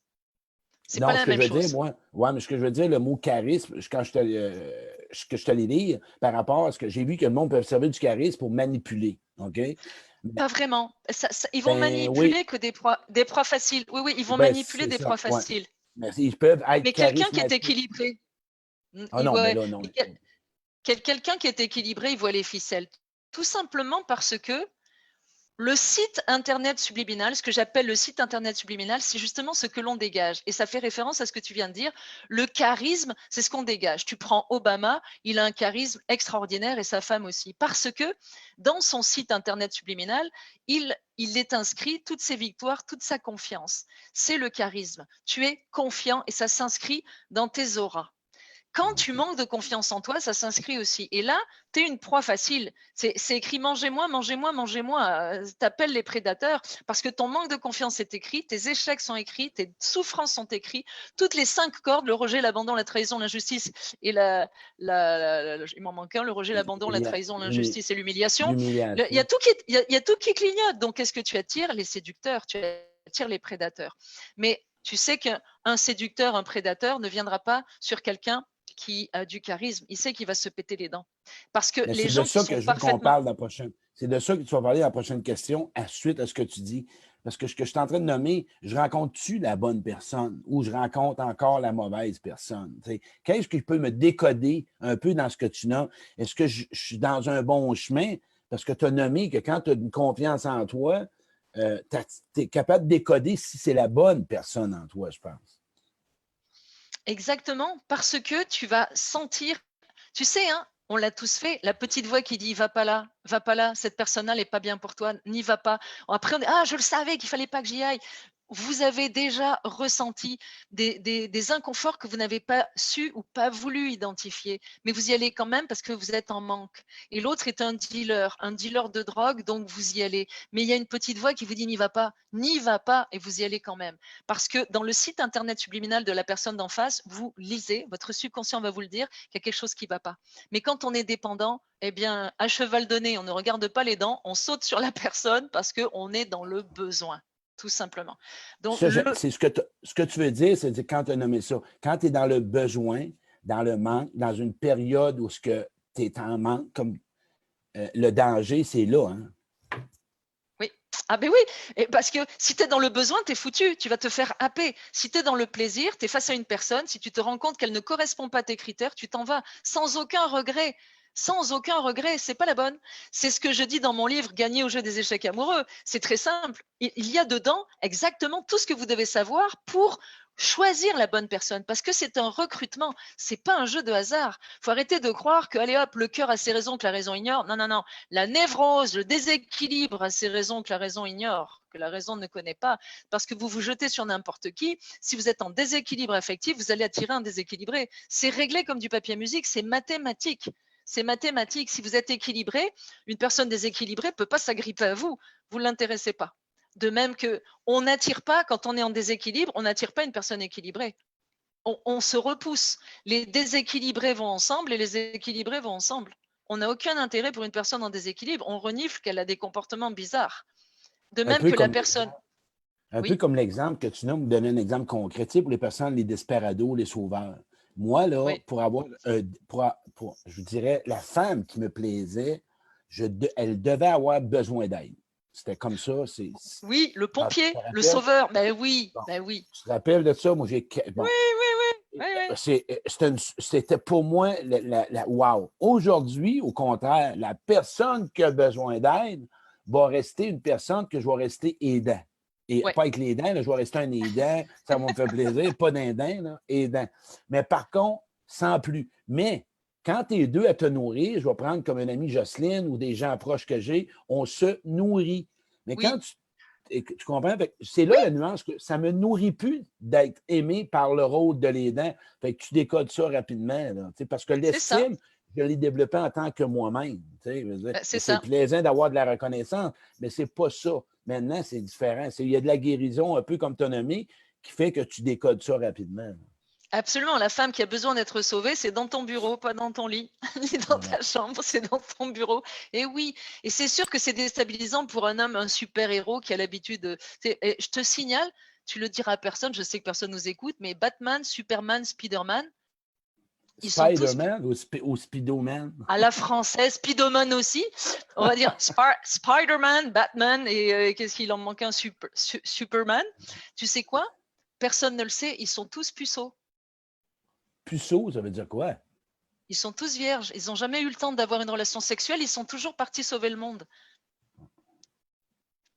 C'est pas Non, ce la que je même veux dire, chose. moi, ouais, mais ce que je veux dire, le mot charisme, quand que je te l'ai dit, par rapport à ce que j'ai vu que le monde peut servir du charisme pour manipuler. OK? Pas vraiment. Ils vont Ben oui, manipuler que des proies faciles. Oui, oui, ils vont ben manipuler c'est des ça. proies Ouais. faciles. Mais ils peuvent être Mais quelqu'un qui est charismatiques. équilibré, Ah non, mais ouais, là, non. quelqu'un qui est équilibré, il voit les ficelles. Tout simplement parce que le site internet subliminal, ce que j'appelle le site internet subliminal, c'est justement ce que l'on dégage. Et ça fait référence à ce que tu viens de dire. Le charisme, c'est ce qu'on dégage. Tu prends Obama, il a un charisme extraordinaire et sa femme aussi. Parce que dans son site internet subliminal, il est inscrit toutes ses victoires, toute sa confiance. C'est le charisme. Tu es confiant et ça s'inscrit dans tes auras. Quand tu OK. manques de confiance en toi, ça s'inscrit aussi. Et là, tu es une proie facile. C'est écrit mangez-moi, mangez-moi, mangez-moi. Tu appelles les prédateurs parce que ton manque de confiance est écrit, tes échecs sont écrits, tes souffrances sont écrites. Toutes les 5 cordes, le rejet, l'abandon, la trahison, l'injustice et il m'en manque un, le rejet, l'abandon, la trahison, l'injustice et l'humiliation. Il y a L'humiliation. y a tout qui clignote. Donc, qu'est-ce que tu attires? Les séducteurs, tu attires les prédateurs. Mais tu sais qu'un séducteur, un prédateur ne viendra pas sur quelqu'un qui a du charisme, il sait qu'il va se péter les dents. Parce que Mais les c'est de gens qui ça sont que je veux qu'on parfaitement... parle la prochaine. C'est de ça que tu vas parler la prochaine question, suite à ce que tu dis. Parce que ce que je suis en train de nommer, je rencontre-tu la bonne personne ou je rencontre encore la mauvaise personne? Qu'est-ce qui peut me décoder un peu dans ce que tu nommes? Est-ce que je suis dans un bon chemin? Parce que tu as nommé que quand tu as une confiance en toi, tu es capable de décoder si c'est la bonne personne en toi, je pense. Exactement, parce que tu vas sentir, tu sais, hein, on l'a tous fait, la petite voix qui dit va pas là, cette personne-là n'est pas bien pour toi, n'y va pas. Après, on dit ah, je le savais qu'il fallait pas que j'y aille. Vous avez déjà ressenti des inconforts que vous n'avez pas su ou pas voulu identifier, mais vous y allez quand même parce que vous êtes en manque. Et l'autre est un dealer de drogue, donc vous y allez. Mais il y a une petite voix qui vous dit n'y va pas, et vous y allez quand même. Parce que dans le site internet subliminal de la personne d'en face, vous lisez, votre subconscient va vous le dire, qu'il y a quelque chose qui ne va pas. Mais quand on est dépendant, eh bien, à cheval donné, on ne regarde pas les dents, on saute sur la personne parce qu'on est dans le besoin, tout simplement. Donc, C'est ce que tu veux dire, c'est quand tu as nommé ça, quand tu es dans le besoin, dans le manque, dans une période où tu es en manque, comme le danger, c'est là. Hein? oui. Ah ben oui, et parce que si tu es dans le besoin, tu es foutu, tu vas te faire happer. Si tu es dans le plaisir, tu es face à une personne, si tu te rends compte qu'elle ne correspond pas à tes critères, tu t'en vas sans aucun regret. Sans aucun regret, c'est pas la bonne. C'est ce que je dis dans mon livre Gagner au jeu des échecs amoureux. C'est très simple. Il y a dedans exactement tout ce que vous devez savoir pour choisir la bonne personne parce que c'est un recrutement, c'est pas un jeu de hasard. Faut arrêter de croire que allez hop, le cœur a ses raisons que la raison ignore. Non non non, la névrose, le déséquilibre a ses raisons que la raison ignore, que la raison ne connaît pas parce que vous vous jetez sur n'importe qui. Si vous êtes en déséquilibre affectif, vous allez attirer un déséquilibré. C'est réglé comme du papier à musique, c'est mathématique. C'est mathématique. Si vous êtes équilibré, une personne déséquilibrée ne peut pas s'agripper à vous. Vous ne l'intéressez pas. De même que on n'attire pas, quand on est en déséquilibre, on n'attire pas une personne équilibrée. On se repousse. Les déséquilibrés vont ensemble et les équilibrés vont ensemble. On n'a aucun intérêt pour une personne en déséquilibre. On renifle qu'elle a des comportements bizarres. De Un même peu que la comme personne. un peu Oui, comme l'exemple que tu nommes, donner un exemple concret, tu sais, pour les personnes, les desperados, les sauveurs. Moi, là, oui, pour avoir, je vous dirais, la femme qui me plaisait, elle devait avoir besoin d'aide. C'était comme ça. oui, le Tu te pompier, le rappelles? sauveur. Ben oui, Bon, ben oui. tu te rappelles de ça? Moi, Oui, bon, oui, oui, oui, oui. c'était pour moi wow. Aujourd'hui, au contraire, la personne qui a besoin d'aide va rester une personne que je vais rester aidant. Et Ouais, pas avec les dents, là, je vais rester un aidant, ça va me faire plaisir, pas d'aidant, là, aidant. Mais par contre, sans plus. Mais quand tu es deux à te nourrir, je vais prendre comme un ami Jocelyne ou des gens proches que j'ai, on se nourrit. Mais quand oui, tu comprends? C'est oui, là la nuance que ça ne me nourrit plus d'être aimé par le rôle de l'aidant. Fait que tu décodes ça rapidement. Là, parce que c'est ça. l'estime, je l'ai développé en tant que moi-même. C'est c'est ça. plaisant d'avoir de la reconnaissance, mais c'est pas ça. Maintenant, c'est différent. Il y a de la guérison, un peu comme tu as nommé, qui fait que tu décodes ça rapidement. Absolument, la femme qui a besoin d'être sauvée, c'est dans ton bureau, pas dans ton lit, ni dans ta chambre, c'est dans ton bureau. Et oui, et c'est sûr que c'est déstabilisant pour un homme, un super-héros qui a l'habitude de... Et je te signale, tu le diras à personne, je sais que personne nous écoute, mais Batman, Superman, Spider-Man, ils sont tous Spider-Man ou Speedo-Man? à la française, Spider-Man aussi, on va dire Spider-Man, Batman, et qu'est-ce qu'il en manque un, Superman. Tu sais quoi? Personne ne le sait, ils sont tous puceaux. Puceau, ça veut dire quoi? Ils sont tous vierges. Ils n'ont jamais eu le temps d'avoir une relation sexuelle. Ils sont toujours partis sauver le monde.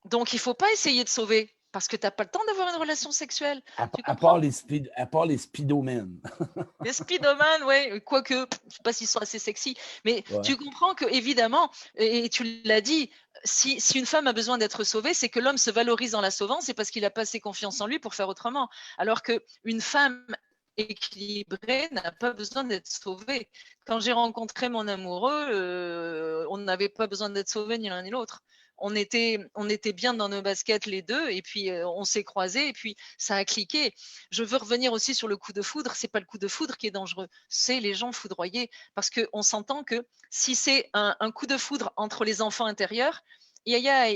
Donc, il ne faut pas essayer de sauver parce que tu n'as pas le temps d'avoir une relation sexuelle. À part les Speedo-Men. Les Spider-Man, oui, quoique, je ne sais pas s'ils sont assez sexy. Mais tu comprends que, évidemment, et tu l'as dit, si une femme a besoin d'être sauvée, c'est que l'homme se valorise dans la sauvance, c'est parce qu'il n'a pas assez confiance en lui pour faire autrement. Alors qu'une femme équilibrée n'a pas besoin d'être sauvée. Quand j'ai rencontré mon amoureux, on n'avait pas besoin d'être sauvés ni l'un ni l'autre. On était bien dans nos baskets les deux, et puis on s'est croisés, et puis ça a cliqué. Je veux revenir aussi sur le coup de foudre. C'est pas le coup de foudre qui est dangereux, c'est les gens foudroyés, parce qu'on s'entend que si c'est un coup de foudre entre les enfants intérieurs,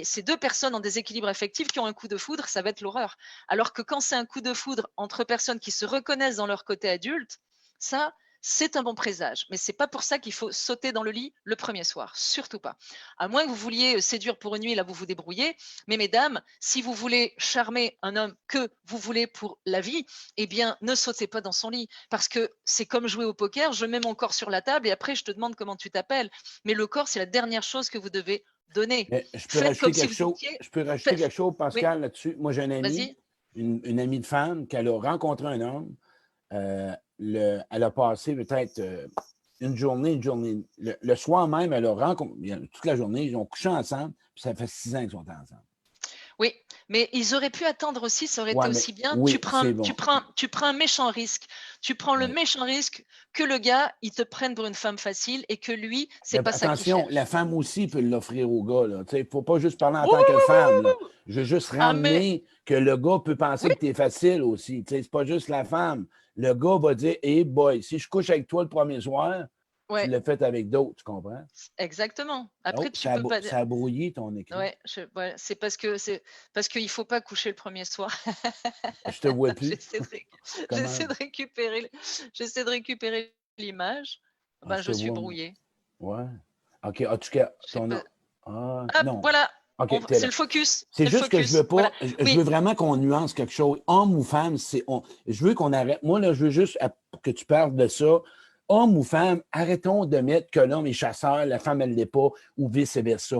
ces deux personnes en déséquilibre affectif qui ont un coup de foudre, ça va être l'horreur. Alors que quand c'est un coup de foudre entre personnes qui se reconnaissent dans leur côté adulte, ça, c'est un bon présage. Mais c'est pas pour ça qu'il faut sauter dans le lit le premier soir, surtout pas. À moins que vous vouliez séduire pour une nuit, là vous vous débrouillez. Mais mesdames, si vous voulez charmer un homme que vous voulez pour la vie, eh bien ne sautez pas dans son lit, parce que c'est comme jouer au poker. Je mets mon corps sur la table et après je te demande comment tu t'appelles. Mais le corps, c'est la dernière chose que vous devez donner. Mais je peux rajouter quelque chose, Pascal, là-dessus. Moi, j'ai une amie, une amie de femme, qu'elle a rencontré un homme. Elle a passé peut-être une journée. Le soir même, elle a rencontré, toute la journée, ils ont couché ensemble, puis ça fait 6 ans qu'ils sont ensemble. Oui, mais ils auraient pu attendre aussi, ça aurait été aussi bien. Oui, tu prends un méchant risque. Tu prends le méchant risque que le gars, il te prenne pour une femme facile et que lui, c'est pas ça qu'il cherche. Attention, la femme aussi peut l'offrir au gars. Il ne faut pas juste parler en tant que femme. Là. Je veux juste ramener que le gars peut penser que tu es facile aussi. C'est pas juste la femme. Le gars va dire, hey boy, si je couche avec toi le premier soir, tu l'as fait avec d'autres, tu comprends? Exactement. Après, tu peux pas... Ça a brouillé ton écrit. C'est parce qu'il ne faut pas coucher le premier soir. Je te vois plus. J'essaie de récupérer l'image. Je suis brouillée. Ouais. OK. En tout cas, non. Voilà. Okay, c'est le focus. C'est juste que je veux pas. Voilà. Je veux vraiment qu'on nuance quelque chose. Homme ou femme, je veux qu'on arrête. Moi, là, je veux juste que tu parles de ça. Homme ou femme, arrêtons de mettre que l'homme est chasseur, la femme, elle ne l'est pas, ou vice-versa.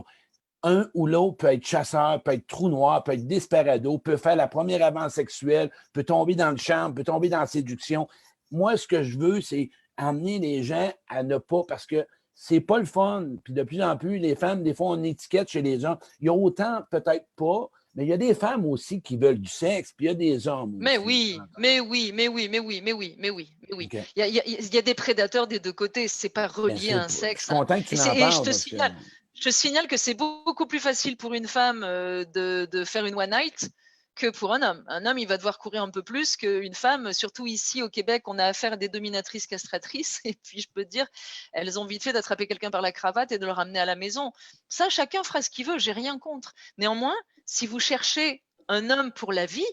Un ou l'autre peut être chasseur, peut être trou noir, peut être desperado, peut faire la première avance sexuelle, peut tomber dans le charme, peut tomber dans la séduction. Moi, ce que je veux, c'est amener les gens à ne pas, parce que c'est pas le fun. Puis de plus en plus, les femmes, des fois, on étiquette chez les hommes. Il y a autant, peut-être pas, mais il y a des femmes aussi qui veulent du sexe, puis il y a des hommes aussi. Mais oui. Okay. Il y a des prédateurs des deux côtés. C'est pas relié à un sexe. Je suis content que tu en parles. Je te signale que c'est beaucoup plus facile pour une femme de faire une one night que pour un homme. Un homme, il va devoir courir un peu plus qu'une femme. Surtout ici au Québec, on a affaire à des dominatrices castratrices. Et puis, je peux te dire, elles ont vite fait d'attraper quelqu'un par la cravate et de le ramener à la maison. Ça, chacun fera ce qu'il veut. J'ai rien contre. Néanmoins, si vous cherchez un homme pour la vie,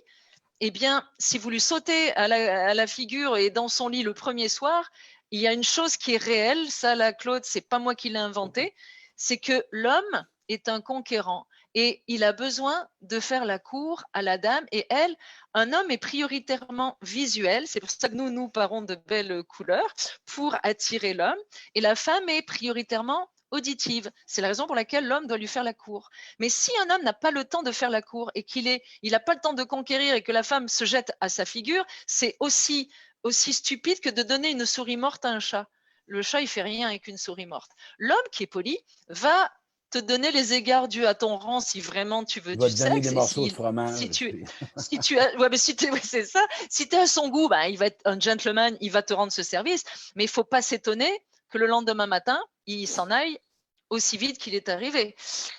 eh bien, si vous lui sautez à la figure et dans son lit le premier soir, il y a une chose qui est réelle. Ça, là, Claude, c'est pas moi qui l'ai inventé. C'est que l'homme est un conquérant et il a besoin de faire la cour à la dame. Et elle, un homme est prioritairement visuel. C'est pour ça que nous parons de belles couleurs pour attirer l'homme. Et la femme est prioritairement auditive. C'est la raison pour laquelle l'homme doit lui faire la cour. Mais si un homme n'a pas le temps de faire la cour et qu'il n'a pas le temps de conquérir et que la femme se jette à sa figure, c'est aussi stupide que de donner une souris morte à un chat. Le chat, il fait rien avec une souris morte. L'homme qui est poli va te donner les égards dus à ton rang si vraiment tu veux du sexe. Il va te donner des morceaux de fromage. Si tu c'est ça. Si tu es à son goût, il va être un gentleman, il va te rendre ce service. Mais il ne faut pas s'étonner que le lendemain matin, il s'en aille aussi vite qu'il est arrivé.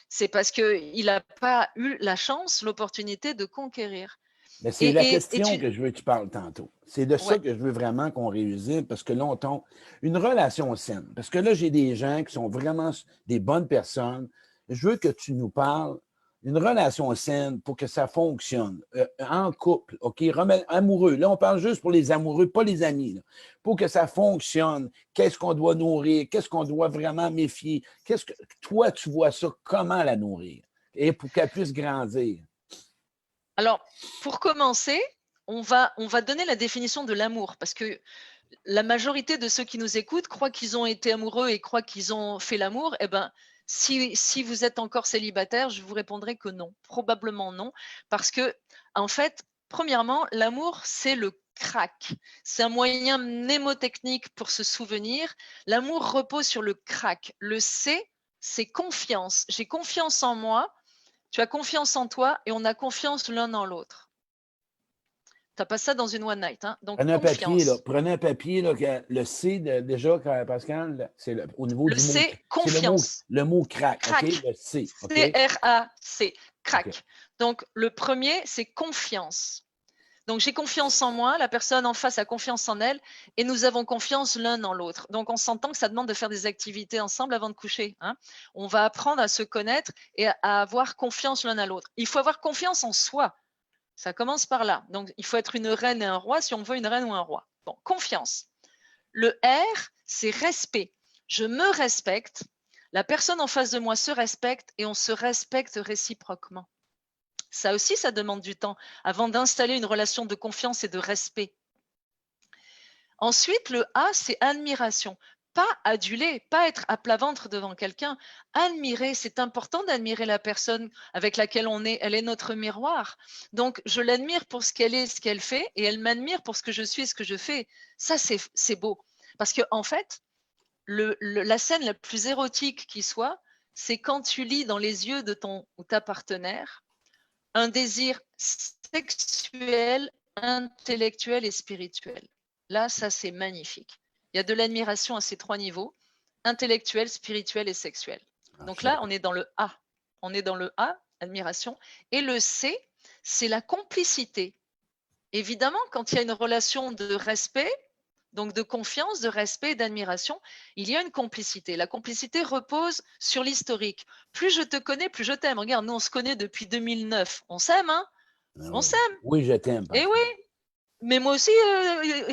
C'est parce qu'il n'a pas eu la chance, l'opportunité de conquérir. Mais c'est la question que je veux que tu parles tantôt. C'est de ça que je veux vraiment qu'on réussit, parce que là, on tombe. Une relation saine. Parce que là, j'ai des gens qui sont vraiment des bonnes personnes. Je veux que tu nous parles d'une relation saine pour que ça fonctionne. En couple, OK? Amoureux. Là, on parle juste pour les amoureux, pas les amis. Là. Pour que ça fonctionne, qu'est-ce qu'on doit nourrir? Qu'est-ce qu'on doit vraiment méfier? Qu'est-ce que toi, tu vois ça? Comment la nourrir? Et pour qu'elle puisse grandir. Alors, pour commencer, on va donner la définition de l'amour, parce que la majorité de ceux qui nous écoutent croient qu'ils ont été amoureux et croient qu'ils ont fait l'amour. Eh bien, si vous êtes encore célibataire, je vous répondrai que non, probablement non, parce que, en fait, premièrement, l'amour, c'est le crack. C'est un moyen mnémotechnique pour se souvenir. L'amour repose sur le crack. Le C, c'est confiance. J'ai confiance en moi. Tu as confiance en toi et on a confiance l'un dans l'autre. Tu n'as pas ça dans une one night. Hein? Donc, prenez un papier, là, le C, déjà, Pascal, c'est au niveau du mot. C'est confiance. Le mot crack. Crack. Okay? Le C. Okay? C-R-A-C. Crack. Okay. Donc, le premier, c'est confiance. Donc, j'ai confiance en moi, la personne en face a confiance en elle, et nous avons confiance l'un dans l'autre. Donc, on s'entend que ça demande de faire des activités ensemble avant de coucher. Hein. On va apprendre à se connaître et à avoir confiance l'un à l'autre. Il faut avoir confiance en soi. Ça commence par là. Donc, il faut être une reine et un roi si on veut une reine ou un roi. Bon, confiance. Le R, c'est respect. Je me respecte. La personne en face de moi se respecte et on se respecte réciproquement. Ça aussi, ça demande du temps avant d'installer une relation de confiance et de respect. Ensuite, le A, c'est admiration. Pas aduler, pas être à plat ventre devant quelqu'un. Admirer, c'est important d'admirer la personne avec laquelle on est. Elle est notre miroir. Donc, je l'admire pour ce qu'elle est, ce qu'elle fait, et elle m'admire pour ce que je suis et ce que je fais. Ça, c'est beau. Parce que, en fait, la scène la plus érotique qui soit, c'est quand tu lis dans les yeux de ton ou ta partenaire un désir sexuel, intellectuel et spirituel. Là, ça, c'est magnifique. Il y a de l'admiration à ces trois niveaux, intellectuel, spirituel et sexuel. Donc là, on est dans le A. On est dans le A, admiration. Et le C, c'est la complicité. Évidemment, quand il y a une relation de respect, donc de confiance, de respect et d'admiration, il y a une complicité. La complicité repose sur l'historique. Plus je te connais, plus je t'aime. Regarde, nous, on se connaît depuis 2009. On s'aime, hein? On s'aime. Oui, je t'aime. Et oui. Mais moi aussi,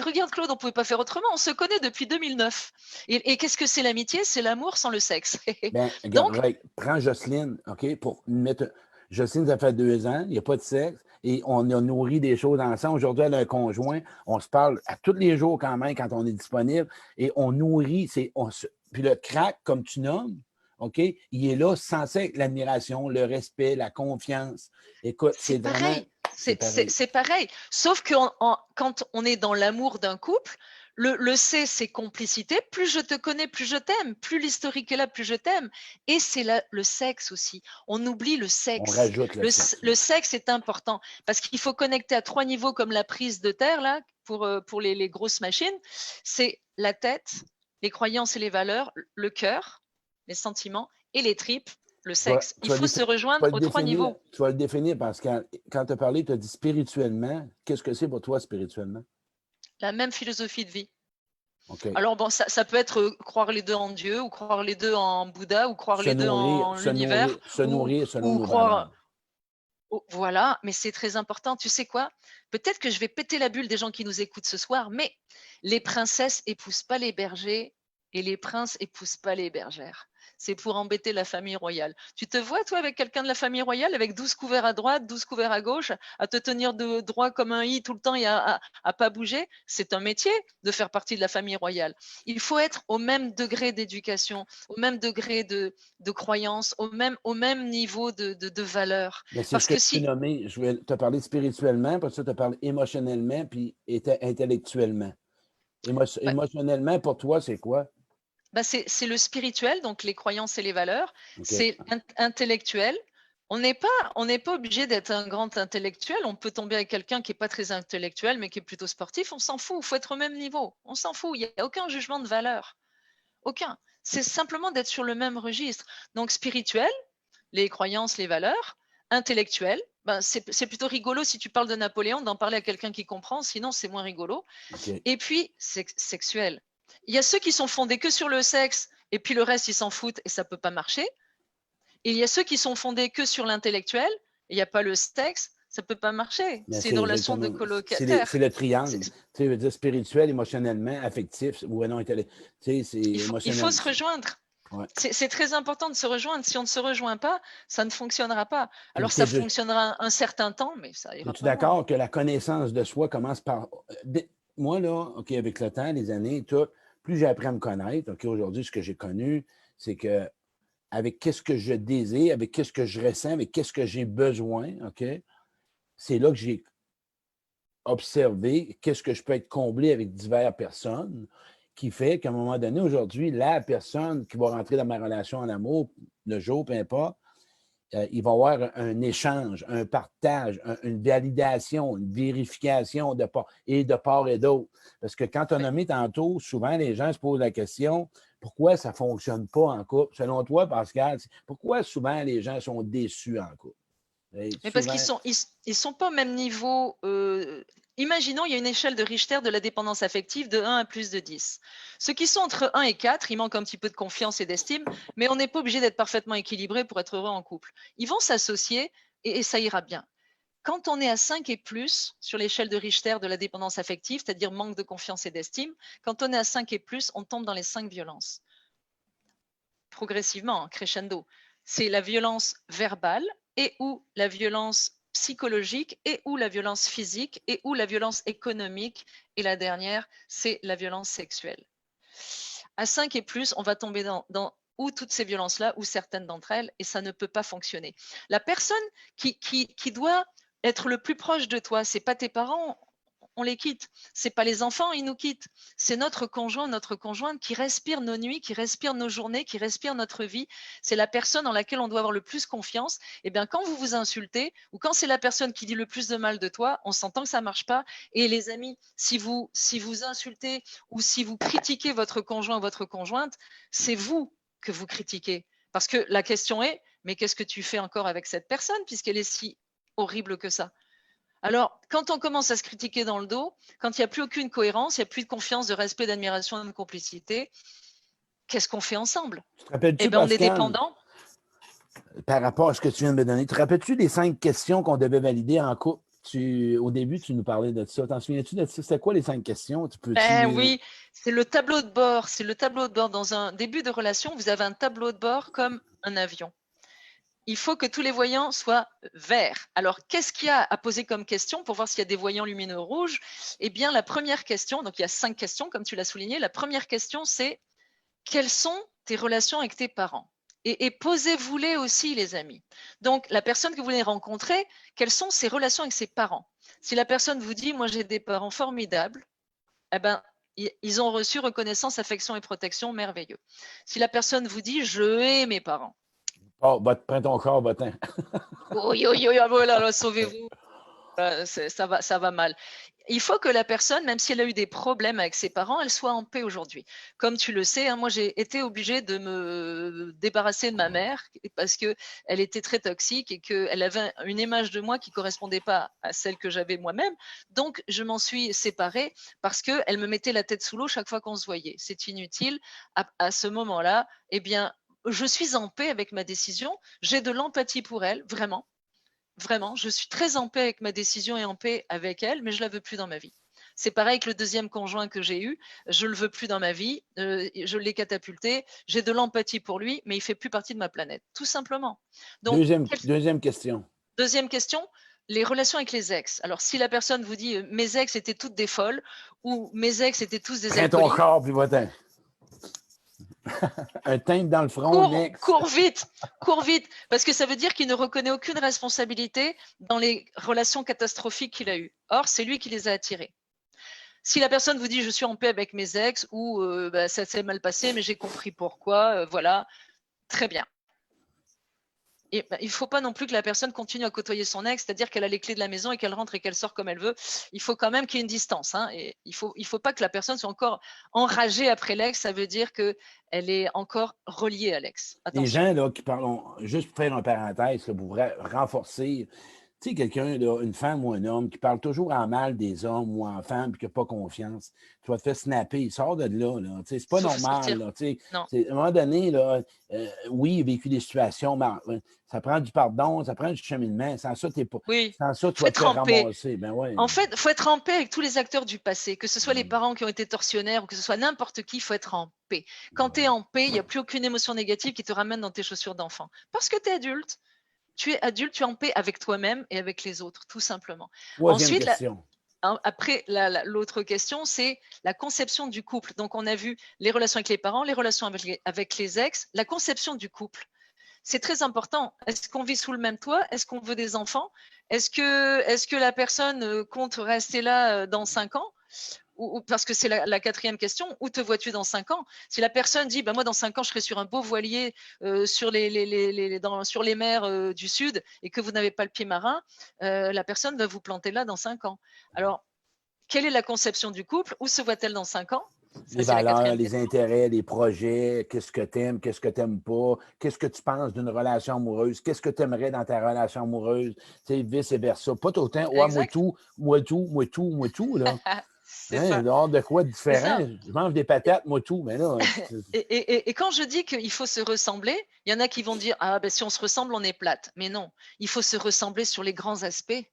regarde Claude, on ne pouvait pas faire autrement. On se connaît depuis 2009. Et qu'est-ce que c'est l'amitié? C'est l'amour sans le sexe. Ben, regarde, donc, prends Jocelyne, OK, pour mettre... Jocelyne, ça fait 2 ans, il n'y a pas de sexe, et on a nourri des choses ensemble. Aujourd'hui, elle a un conjoint, on se parle à tous les jours quand même, quand on est disponible, et on nourrit, puis le crack, comme tu nommes, OK, il est là censé l'admiration, le respect, la confiance. Écoute, c'est pareil. C'est pareil. Sauf que quand on est dans l'amour d'un couple, le C, c'est complicité. Plus je te connais, plus je t'aime. Plus l'historique est là, plus je t'aime. Et c'est le sexe aussi. On oublie le sexe. On rajoute le sexe. Le sexe est important parce qu'il faut connecter à 3 niveaux comme la prise de terre là pour les grosses machines. C'est la tête, les croyances et les valeurs, le cœur, les sentiments et les tripes. Le sexe. Il faut se rejoindre aux 3 niveaux. Tu vas le définir parce que quand tu as parlé, tu as dit spirituellement. Qu'est-ce que c'est pour toi spirituellement? La même philosophie de vie. Okay. Alors, bon, ça peut être croire les deux en Dieu, ou croire les deux en Bouddha, ou croire les deux en l'univers. Se nourrir selon nos croire... Voilà, mais c'est très important. Tu sais quoi? Peut-être que je vais péter la bulle des gens qui nous écoutent ce soir, mais les princesses épousent pas les bergers et les princes épousent pas les bergères. C'est pour embêter la famille royale. Tu te vois, toi, avec quelqu'un de la famille royale, avec 12 couverts à droite, 12 couverts à gauche, à te tenir de droit comme un i tout le temps et à pas bouger? C'est un métier de faire partie de la famille royale. Il faut être au même degré d'éducation, au même degré de croyance, au même niveau de valeur. Mais c'est ce que tu nommais. Je vais te parler spirituellement, parce que tu te parles émotionnellement puis intellectuellement. Émotionnellement, pour toi, c'est quoi? Ben c'est le spirituel, donc les croyances et les valeurs. Okay. C'est intellectuel. On n'est pas obligé d'être un grand intellectuel. On peut tomber avec quelqu'un qui n'est pas très intellectuel, mais qui est plutôt sportif. On s'en fout. Il faut être au même niveau. On s'en fout. Il n'y a aucun jugement de valeur. Aucun. C'est simplement d'être sur le même registre. Donc spirituel, les croyances, les valeurs, intellectuel, ben, c'est plutôt rigolo si tu parles de Napoléon, d'en parler à quelqu'un qui comprend, sinon c'est moins rigolo. OK. Et puis sexuel. Il y a ceux qui sont fondés que sur le sexe, et puis le reste, ils s'en foutent et ça ne peut pas marcher. Et il y a ceux qui sont fondés que sur l'intellectuel, il n'y a pas le sexe, ça ne peut pas marcher. Mais C'est c'est une relation de exactement, colocataire. c'est le triangle. Tu sais, je veux dire, spirituel, émotionnellement, affectif, ou non, tu sais, c'est Il faut émotionnel. se rejoindre. Ouais. C'est très important de se rejoindre. Si on ne se rejoint pas, ça ne fonctionnera pas. Puis, Alors, ça fonctionnera un certain temps, mais ça ira es-tu pas loin. d'accord que la connaissance de soi commence par. Moi, là, OK, avec le temps, les années, tout, plus j'ai appris à me connaître, OK, aujourd'hui, ce que j'ai connu, c'est que avec qu'est-ce que je désire, avec qu'est-ce que je ressens, avec qu'est-ce que j'ai besoin, OK, c'est là que j'ai observé qu'est-ce que je peux être comblé avec diverses personnes, qui fait qu'à un moment donné, aujourd'hui, la personne qui va rentrer dans ma relation en amour, le jour, peu importe, il va y avoir un échange, un partage, une validation, une vérification de part et d'autre. Parce que quand on a nommé tantôt, souvent les gens se posent la question pourquoi ça ne fonctionne pas en couple? Selon toi, Pascal, pourquoi souvent les gens sont déçus en couple? Et Mais parce souvent, ils sont pas au même niveau. Imaginons, il y a une échelle de Richter de la dépendance affective de 1 à plus de 10. Ceux qui sont entre 1 et 4, il manque un petit peu de confiance et d'estime, mais on n'est pas obligé d'être parfaitement équilibré pour être heureux en couple. Ils vont s'associer et ça ira bien. Quand on est à 5 et plus sur l'échelle de Richter de la dépendance affective, c'est-à-dire manque de confiance et d'estime, quand on est à 5 et plus, on tombe dans les 5 violences. Progressivement, crescendo. C'est la violence verbale et ou la violence psychologique et ou la violence physique et ou la violence économique. Et la dernière, c'est la violence sexuelle. À 5 et plus, on va tomber dans ou toutes ces violences-là ou certaines d'entre elles et ça ne peut pas fonctionner. La personne qui doit être le plus proche de toi, c'est pas tes parents, on les quitte. C'est pas les enfants, ils nous quittent. C'est notre conjoint, notre conjointe qui respire nos nuits, qui respire nos journées, qui respire notre vie. C'est la personne en laquelle on doit avoir le plus confiance. Et bien, quand vous vous insultez ou quand c'est la personne qui dit le plus de mal de toi, on s'entend que ça marche pas. Et les amis, si vous insultez ou si vous critiquez votre conjoint ou votre conjointe, c'est vous que vous critiquez. Parce que la question est, mais qu'est-ce que tu fais encore avec cette personne puisqu'elle est si horrible que ça? Alors, quand on commence à se critiquer dans le dos, quand il n'y a plus aucune cohérence, il n'y a plus de confiance, de respect, d'admiration, de complicité, qu'est-ce qu'on fait ensemble? tu te Eh rappelles-tu, bien, on est Pascal, dépendant. par rapport à ce que tu viens de me donner, te rappelles-tu des 5 questions qu'on devait valider en couple? Au début, tu nous parlais de ça. T'en souviens-tu de ça? C'était quoi les 5 questions? Ben oui, c'est le tableau de bord. C'est le tableau de bord. Dans un début de relation, vous avez un tableau de bord comme un avion. Il faut que tous les voyants soient verts. Alors, qu'est-ce qu'il y a à poser comme question pour voir s'il y a des voyants lumineux rouges? Eh bien, la première question, donc il y a 5 questions, comme tu l'as souligné. La première question, c'est quelles sont tes relations avec tes parents? Et posez-vous-les aussi, les amis. Donc, la personne que vous voulez rencontrer, quelles sont ses relations avec ses parents? Si la personne vous dit, moi j'ai des parents formidables, eh ben, ils ont reçu reconnaissance, affection et protection merveilleux. Si la personne vous dit, je hais mes parents, Oh, prends ton corps, va-t'en. oui, oui, oui, voilà, sauvez-vous. Ça va mal. Il faut que la personne, même si elle a eu des problèmes avec ses parents, elle soit en paix aujourd'hui. Comme tu le sais, hein, moi j'ai été obligée de me débarrasser de ma mère parce qu'elle était très toxique et qu'elle avait une image de moi qui ne correspondait pas à celle que j'avais moi-même. Donc je m'en suis séparée parce qu'elle me mettait la tête sous l'eau chaque fois qu'on se voyait. C'est inutile. À ce moment-là, eh bien, je suis en paix avec ma décision. J'ai de l'empathie pour elle, vraiment. Vraiment, je suis très en paix avec ma décision et en paix avec elle, mais je la veux plus dans ma vie. C'est pareil que le deuxième conjoint que j'ai eu, je le veux plus dans ma vie, je l'ai catapulté, j'ai de l'empathie pour lui, mais il fait plus partie de ma planète, tout simplement. Donc, Deuxième question. deuxième question, les relations avec les ex. Alors, si la personne vous dit mes ex étaient toutes des folles ou mes ex étaient tous des Prends ton alcooliques, corps, puis va-t'en. Un timbre dans le front, next. cours vite, parce que ça veut dire qu'il ne reconnaît aucune responsabilité dans les relations catastrophiques qu'il a eues. Or, c'est lui qui les a attirées. Si la personne vous dit je suis en paix avec mes ex ou ça s'est mal passé, mais j'ai compris pourquoi, voilà, très bien. Et il ne faut pas non plus que la personne continue à côtoyer son ex, c'est-à-dire qu'elle a les clés de la maison et qu'elle rentre et qu'elle sort comme elle veut. Il faut quand même qu'il y ait une distance. Hein, et il faut pas que la personne soit encore enragée après l'ex. Ça veut dire qu'elle est encore reliée à l'ex. Les Attention. gens là, qui parlent, juste pour faire une parenthèse, là, pour renforcer, tu sais, quelqu'un, une femme ou un homme qui parle toujours en mal des hommes ou en femmes et qui n'a pas confiance, tu vas te faire snapper, il sort de là. Tu sais, c'est pas Il faut normal. sortir. Là, tu Non. sais, à un moment donné, là, oui, il a vécu des situations, mais ça prend du pardon, ça prend du cheminement. Sans ça, Oui. sans ça tu Faut vas te être faire en paix. ramasser. Ben ouais. En fait, il faut être en paix avec tous les acteurs du passé, que ce soit les parents qui ont été tortionnaires ou que ce soit n'importe qui, il faut être en paix. Quand tu es en paix, il n'y a plus aucune émotion négative qui te ramène dans tes chaussures d'enfant. Parce que tu es adulte. Tu es adulte, tu es en paix avec toi-même et avec les autres, tout simplement. Troisième Ensuite, question. après, l'autre question, c'est la conception du couple. Donc, on a vu les relations avec les parents, les relations avec les ex, la conception du couple. C'est très important. Est-ce qu'on vit sous le même toit? Est-ce qu'on veut des enfants? Est-ce que la personne compte rester là dans 5 ans? Ou parce que c'est la quatrième question, où te vois-tu dans 5 ans? Si la personne dit, moi dans 5 ans, je serai sur un beau voilier sur les mers du Sud et que vous n'avez pas le pied marin, la personne va vous planter là dans 5 ans. Alors, quelle est la conception du couple? Où se voit-elle dans 5 ans? Ça, Les c'est la valeurs, quatrième les question. intérêts, les projets, qu'est-ce que tu n'aimes pas, qu'est-ce que tu penses d'une relation amoureuse, qu'est-ce que tu aimerais dans ta relation amoureuse, vice-versa. Pas tout le temps, ouais, moi Exact. tout, moi tout, moi tout, moi tout, là. C'est Hein, ça. dehors de quoi de C'est différent? ça. Je mange des patates, moi tout, mais là, Et quand je dis qu'il faut se ressembler, il y en a qui vont dire ah ben si on se ressemble on est plate. Mais non, il faut se ressembler sur les grands aspects.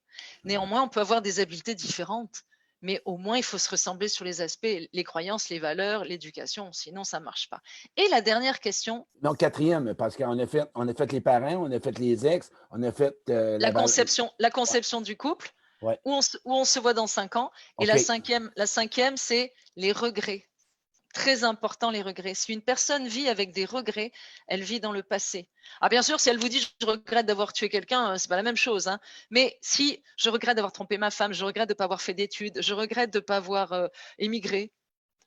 Néanmoins, on peut avoir des habiletés différentes, mais au moins il faut se ressembler sur les aspects, les croyances, les valeurs, l'éducation. Sinon, ça marche pas. Et la dernière question, non, quatrième, parce on a fait les parents, on a fait les ex, on a fait la la ouais, conception du couple, ouais. où on se voit dans 5 ans. Et OK. la cinquième, c'est les regrets. Très important, les regrets. Si une personne vit avec des regrets, elle vit dans le passé. Ah, bien sûr, si elle vous dit je regrette d'avoir tué quelqu'un, c'est pas la même chose. Hein. Mais si je regrette d'avoir trompé ma femme, je regrette de ne pas avoir fait d'études, je regrette de ne pas avoir émigré,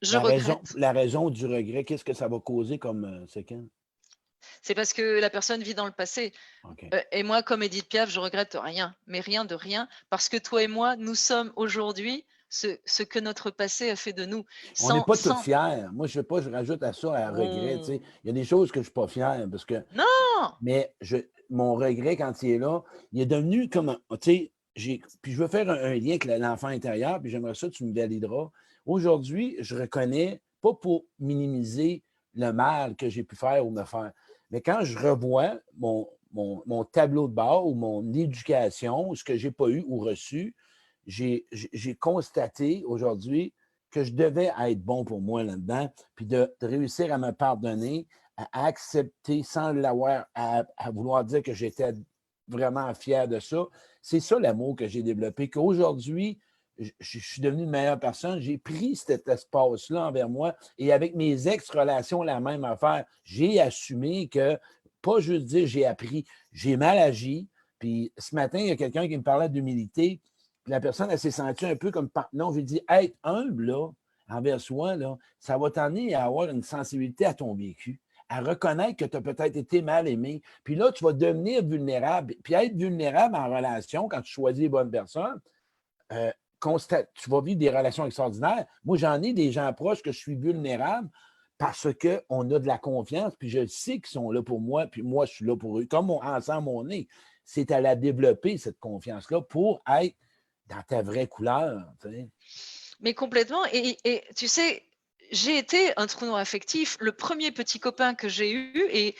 je regrette. La raison du regret, qu'est-ce que ça va causer comme séquence? C'est parce que la personne vit dans le passé. OK. Et moi, comme Edith Piaf, je regrette rien, mais rien de rien, parce que toi et moi, nous sommes aujourd'hui ce que notre passé a fait de nous. On n'est Sans, pas tous sans... fiers. Moi, je sais pas, je rajoute à ça un regret. Tu sais. Oh. Il y a des choses que je ne suis pas fier parce que. Non! Mais mon regret, quand il est là, il est devenu comme. Tu sais, puis je veux faire un lien avec l'enfant intérieur, puis j'aimerais ça, tu me valideras. Aujourd'hui, je reconnais, pas pour minimiser le mal que j'ai pu faire ou me faire, mais quand je revois mon tableau de bord ou mon éducation, ce que je n'ai pas eu ou reçu, j'ai constaté aujourd'hui que je devais être bon pour moi là-dedans, puis de réussir à me pardonner, à accepter sans l'avoir, à vouloir dire que j'étais vraiment fier de ça. C'est ça l'amour que j'ai développé, qu'aujourd'hui, je suis devenu une meilleure personne. J'ai pris cet espace-là envers moi et avec mes ex-relations, la même affaire. J'ai assumé que, pas juste dire j'ai appris, j'ai mal agi. Puis ce matin, il y a quelqu'un qui me parlait d'humilité. Puis la personne, elle s'est sentie un peu comme. Non, j'ai dit, être humble, là, envers soi, là, ça va t'amener à avoir une sensibilité à ton vécu, à reconnaître que tu as peut-être été mal aimé. Puis là, tu vas devenir vulnérable. Puis être vulnérable en relation, quand tu choisis les bonnes personnes, tu vas vivre des relations extraordinaires. Moi, j'en ai des gens proches que je suis vulnérable parce qu'on a de la confiance, puis je sais qu'ils sont là pour moi, puis moi, je suis là pour eux. Comme ensemble, on est. C'est à la développer, cette confiance-là, pour être dans ta vraie couleur. Tu sais. Mais complètement. Et tu sais, j'ai été un trou noir affectif. Le premier petit copain que j'ai eu, et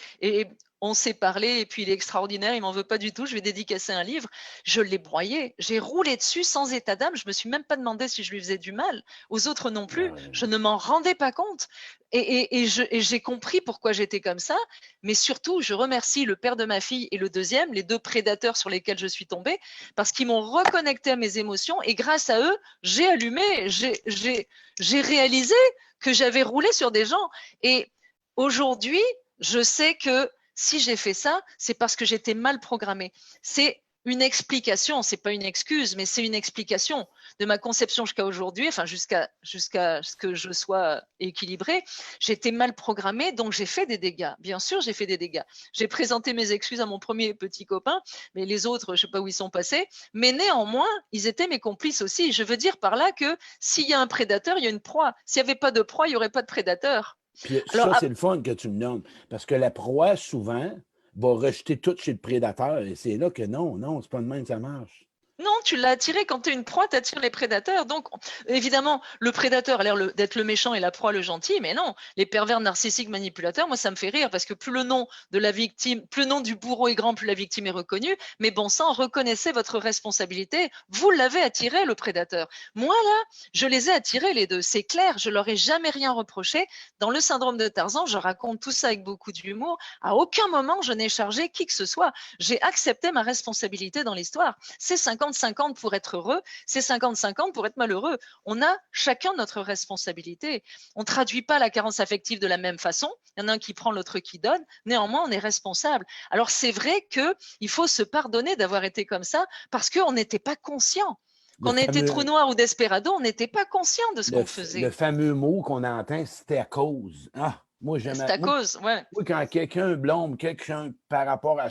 on s'est parlé, et puis il est extraordinaire, il m'en veut pas du tout, je vais dédicacer un livre. Je l'ai broyé, j'ai roulé dessus sans état d'âme, je me suis même pas demandé si je lui faisais du mal. Aux autres non plus, je ne m'en rendais pas compte. Et j'ai compris pourquoi j'étais comme ça, mais surtout, je remercie le père de ma fille et le deuxième, les deux prédateurs sur lesquels je suis tombée, parce qu'ils m'ont reconnecté à mes émotions, et grâce à eux, j'ai allumé, j'ai réalisé que j'avais roulé sur des gens. Et aujourd'hui, je sais que si j'ai fait ça, c'est parce que j'étais mal programmée. C'est une explication, c'est pas une excuse, mais c'est une explication de ma conception jusqu'à aujourd'hui, enfin jusqu'à ce que je sois équilibrée. J'étais mal programmée, donc j'ai fait des dégâts. Bien sûr, j'ai fait des dégâts. J'ai présenté mes excuses à mon premier petit copain, mais les autres, je sais pas où ils sont passés. Mais néanmoins, ils étaient mes complices aussi. Je veux dire par là que s'il y a un prédateur, il y a une proie. S'il n'y avait pas de proie, il n'y aurait pas de prédateur. Puis Alors, ça, c'est le fun que tu me nommes. Parce que la proie, souvent, va rejeter tout chez le prédateur. Et c'est là que non, c'est pas de même que ça marche. non, tu l'as attiré. Quand tu es une proie, tu attires les prédateurs. Donc, évidemment, le prédateur a l'air d'être le méchant et la proie le gentil, mais non, les pervers narcissiques manipulateurs, moi, ça me fait rire parce que plus le nom de la victime, plus le nom du bourreau est grand, plus la victime est reconnue. Mais bon sang, reconnaissez votre responsabilité. Vous l'avez attiré, le prédateur. Moi, là, je les ai attirés, les deux. C'est clair, je leur ai jamais rien reproché. Dans le syndrome de Tarzan, je raconte tout ça avec beaucoup d'humour. À aucun moment, je n'ai chargé qui que ce soit. J'ai accepté ma responsabilité dans l'histoire. C'est 50-50 pour être heureux, c'est 50-50 pour être malheureux. On a chacun notre responsabilité. On ne traduit pas la carence affective de la même façon. Il y en a un qui prend, l'autre qui donne. Néanmoins, on est responsable. Alors, c'est vrai qu'il faut se pardonner d'avoir été comme ça parce qu'on n'était pas conscient. Le Qu'on ait été trou fameux, noir ou desperado, on n'était pas conscient de ce qu'on le faisait. fameux mot qu'on entend, c'était à cause. Ah, moi, C'est j'aime. à cause, ouais. Moi, quand quelqu'un blâme quelqu'un par rapport à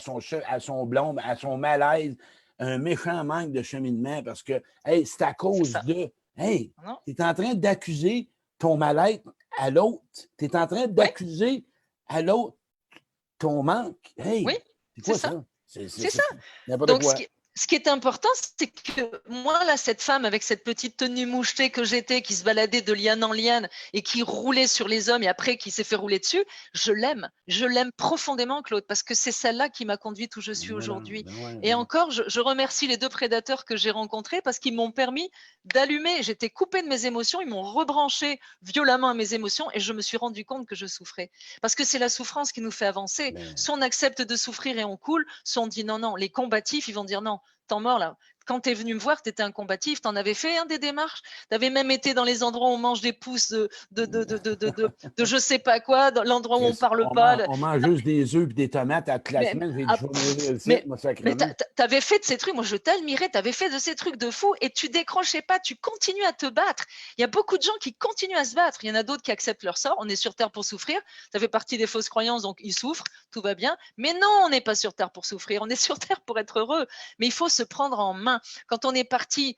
à son blâme, à son malaise, un méchant manque de cheminement parce que, hey, c'est à C'est cause ça. de. Hey, Non? tu es en train d'accuser ton mal-être à l'autre. Tu es en train Ouais, d'accuser à l'autre ton manque. oui, Hey, c'est c'est quoi ça. ça? C'est ça. N'importe Donc, quoi. ce qui est important, c'est que moi, là, cette femme avec cette petite tenue mouchetée que j'étais, qui se baladait de liane en liane et qui roulait sur les hommes et après qui s'est fait rouler dessus, je l'aime. Je l'aime profondément, Claude, parce que c'est celle-là qui m'a conduite où je Ben suis voilà, aujourd'hui. ben ouais, Et ben ouais. encore, je remercie les deux prédateurs que j'ai rencontrés parce qu'ils m'ont permis d'allumer. J'étais coupée de mes émotions, ils m'ont rebranché violemment à mes émotions et je me suis rendu compte que je souffrais. Parce que c'est la souffrance qui nous fait avancer. Ben, Soit on accepte de souffrir et on coule, soit on dit non, non. Les combatifs, ils vont dire non, temps mort là. Quand tu es venu me voir, tu étais un combatif, tu en avais fait des démarches. Tu avais même été dans les endroits où on mange des pousses de je sais pas quoi, dans l'endroit où on parle pas. on mange juste des œufs et des tomates à toute la Mais, semaine. J'ai dit, ah, je vais mourir ici, mais, moi, mais sacrément. t'avais fait de ces trucs, moi je t'admirais, t'avais fait de ces trucs de fou et tu décrochais pas, tu continues à te battre. Il y a beaucoup de gens qui continuent à se battre. Il y en a d'autres qui acceptent leur sort. On est sur Terre pour souffrir. Ça fait partie des fausses croyances, donc ils souffrent, tout va bien. Mais non, on n'est pas sur Terre pour souffrir. On est sur Terre pour être heureux. Mais il faut se prendre en main. Quand on est parti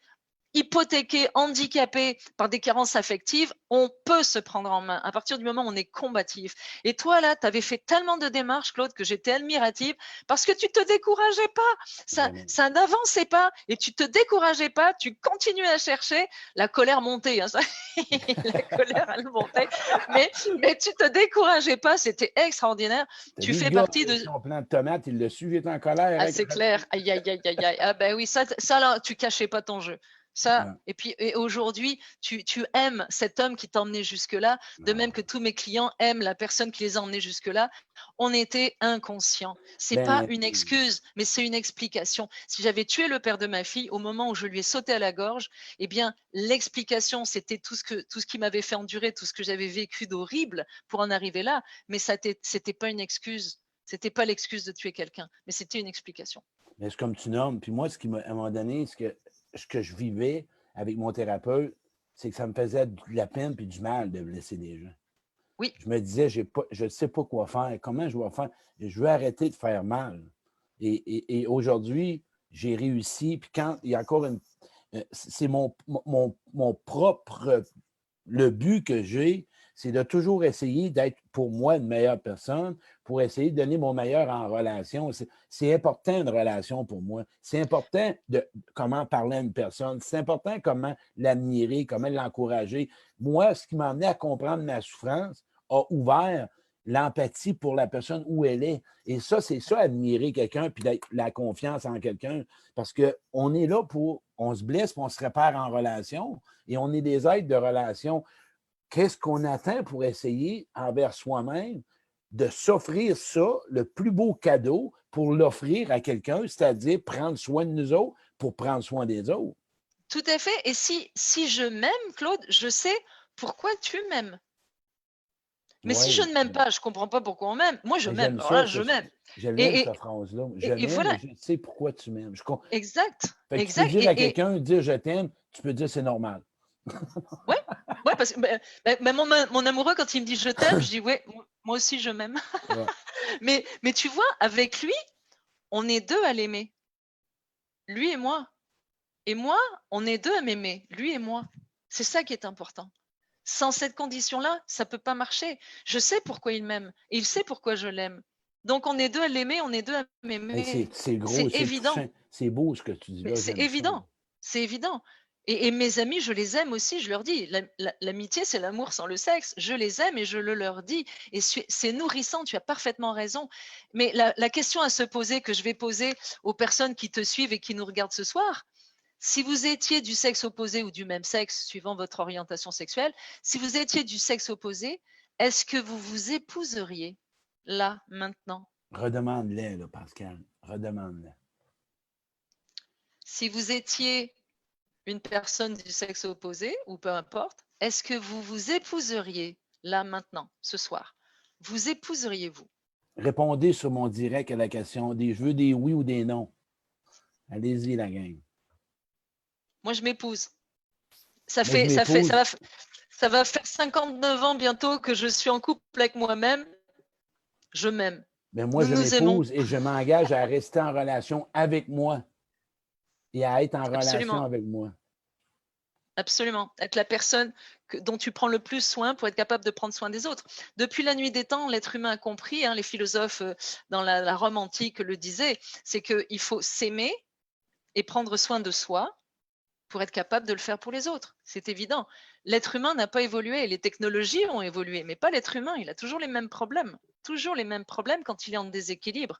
hypothéqué, handicapé par des carences affectives, on peut se prendre en main à partir du moment où on est combatif. Et toi, là, tu avais fait tellement de démarches, Claude, que j'étais admirative parce que tu te décourageais pas. Ben, Ça n'avançait pas et tu te décourageais pas. Tu continuais à chercher. La colère montait. Hein, ça. La colère, elle montait. Mais tu te décourageais pas. C'était extraordinaire. t'as Tu vu le fais gars partie de. avec son plant de tomates, il l'a su, il est en colère. Ah, Avec... c'est clair. Aïe, aïe, aïe, aïe, aïe. Ah, ben oui, ça là, tu cachais pas ton jeu. Ça, Ah, et puis et aujourd'hui, tu aimes cet homme qui t'a emmené jusque-là, de même non. que tous mes clients aiment la personne qui les a emmenés jusque-là. On était inconscients. C'est pas Ben, une excuse, mais c'est une explication. Si j'avais tué le père de ma fille au moment où je lui ai sauté à la gorge, eh bien, l'explication, c'était tout ce qui m'avait fait endurer, tout ce que j'avais vécu d'horrible pour en arriver là. Mais c'était pas une excuse. C'était pas l'excuse de tuer quelqu'un, mais c'était une explication. mais c'est comme tu nommes. Puis moi, ce qui m'a, à un moment donné, ce que je vivais avec mon thérapeute, c'est que ça me faisait de la peine puis du mal de blesser des gens. Oui, Je me disais, je ne sais pas quoi faire, comment je vais faire. Je veux arrêter de faire mal. Et aujourd'hui, j'ai réussi. Puis quand il y a encore une. C'est mon propre. Le but que j'ai, c'est de toujours essayer d'être pour moi une meilleure personne, pour essayer de donner mon meilleur en relation. C'est important une relation pour moi. C'est important de comment parler à une personne. C'est important comment l'admirer, comment l'encourager. Moi, ce qui m'a amené à comprendre ma souffrance a ouvert l'empathie pour la personne où elle est. Et ça, c'est ça, admirer quelqu'un, puis la confiance en quelqu'un. Parce qu'on est là on se blesse, puis on se répare en relation, et on est des êtres de relation. Qu'est-ce qu'on attend pour essayer envers soi-même de s'offrir ça, le plus beau cadeau, pour l'offrir à quelqu'un, c'est-à-dire prendre soin de nous autres pour prendre soin des autres? tout à fait. Et si je m'aime, Claude, je sais pourquoi tu m'aimes. Mais si je ne m'aime pas, je ne comprends pas pourquoi on m'aime. Moi, je m'aime. Alors là, je m'aime. Je l'aime, Et, cette phrase-là. Je et m'aime voilà. et je sais pourquoi tu m'aimes. Exact. Fait que tu peux Exact. dire à quelqu'un, dire je t'aime, tu peux dire c'est normal. Ouais, ouais, parce que mon amoureux, quand il me dit je t'aime, je dis ouais, moi aussi je m'aime. Ouais. Mais tu vois, avec lui, on est deux à l'aimer. Lui et moi. Et moi, on est deux à m'aimer. Lui et moi. C'est ça qui est important. Sans cette condition-là, ça ne peut pas marcher. Je sais pourquoi il m'aime et il sait pourquoi je l'aime. Donc on est deux à l'aimer, on est deux à m'aimer. C'est gros, C'est c'est évident. touchant. C'est beau ce que tu dis Mais là, c'est j'aime ça. évident. C'est évident. Et mes amis, je les aime aussi, je leur dis. L'amitié, c'est l'amour sans le sexe. Je les aime et je le leur dis. Et c'est nourrissant, tu as parfaitement raison. Mais la question à se poser, que je vais poser aux personnes qui te suivent et qui nous regardent ce soir, si vous étiez du sexe opposé ou du même sexe, suivant votre orientation sexuelle, si vous étiez du sexe opposé, est-ce que vous vous épouseriez là, maintenant? Redemande-les, là, Pascal. Redemande-les. Si vous étiez une personne du sexe opposé, ou peu importe, est-ce que vous vous épouseriez là, maintenant, ce soir? Vous épouseriez-vous? Répondez sur mon direct à la question. Je veux des oui ou des non. Allez-y, la gang. Moi, je m'épouse. Moi, je m'épouse. Ça va faire 59 ans bientôt que je suis en couple avec moi-même. Je m'aime. Mais moi, je Nous aimons. m'épouse et je m'engage à rester en relation avec moi et à être en relation Absolument. avec moi. Absolument. Être la personne dont tu prends le plus soin pour être capable de prendre soin des autres. Depuis la nuit des temps, l'être humain a compris, les philosophes dans la Rome antique le disaient, c'est qu'il faut s'aimer et prendre soin de soi pour être capable de le faire pour les autres. C'est évident. L'être humain n'a pas évolué, les technologies ont évolué, mais pas l'être humain. Il a toujours les mêmes problèmes. Toujours les mêmes problèmes quand il est en déséquilibre.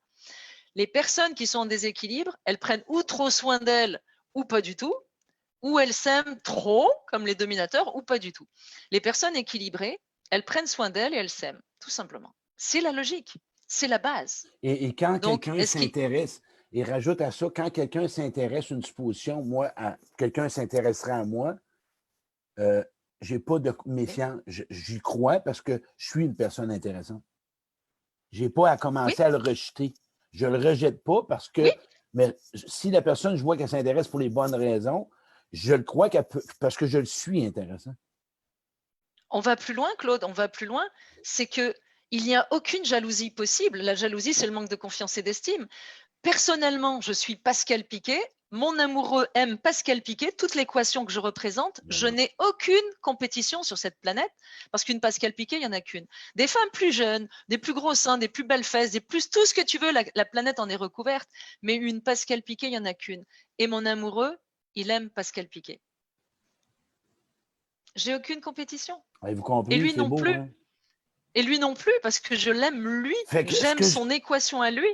Les personnes qui sont en déséquilibre, elles prennent ou trop soin d'elles ou pas du tout, ou elles s'aiment trop, comme les dominateurs, ou pas du tout. Les personnes équilibrées, elles prennent soin d'elles et elles s'aiment, tout simplement. C'est la logique, c'est la base. Et quand Donc, quelqu'un s'intéresse, et rajoute à ça, quand quelqu'un s'intéresse à une supposition, quelqu'un s'intéresserait à moi, j'ai pas de méfiance. J'y crois parce que je suis une personne intéressante. J'ai pas à commencer à le rejeter. Je le rejette pas parce que, mais si la personne, je vois qu'elle s'intéresse pour les bonnes raisons, je le crois parce que je le suis intéressant. On va plus loin, Claude, on va plus loin. C'est que il n'y a aucune jalousie possible. La jalousie, c'est le manque de confiance et d'estime. Personnellement, je suis Pascal Piquet. Mon amoureux aime Pascal Piquet. Toute l'équation que je représente, je n'ai aucune compétition sur cette planète parce qu'une Pascal Piquet, il n'y en a qu'une. Des femmes plus jeunes, des plus gros seins, des plus belles fesses, tout ce que tu veux, la planète en est recouverte. Mais une Pascal Piquet, il n'y en a qu'une. Et mon amoureux, il aime Pascal Piquet. J'ai aucune compétition. Avez-vous compris? Et lui non beau, plus. hein? Et lui non plus, parce que je l'aime lui. J'aime son équation à lui.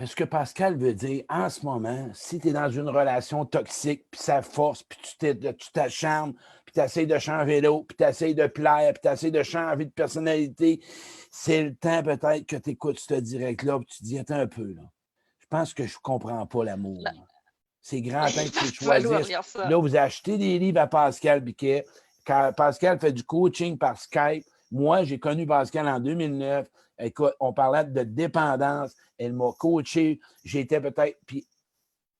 Ce que Pascal veut dire, en ce moment, si tu es dans une relation toxique, puis ça force, puis tu t'acharnes, puis tu essaies de changer l'autre, puis tu essaies de plaire, puis tu essaies de changer de personnalité, c'est le temps peut-être que tu écoutes ce direct-là, puis tu te dis, attends un peu, là. Je pense que je ne comprends pas l'amour. C'est grand temps que tu choisisses. Là, vous achetez des livres à Pascal Piquet. Pascal fait du coaching par Skype. Moi, j'ai connu Pascal en 2009. Écoute, on parlait de dépendance. Elle m'a coaché. J'étais peut-être. Puis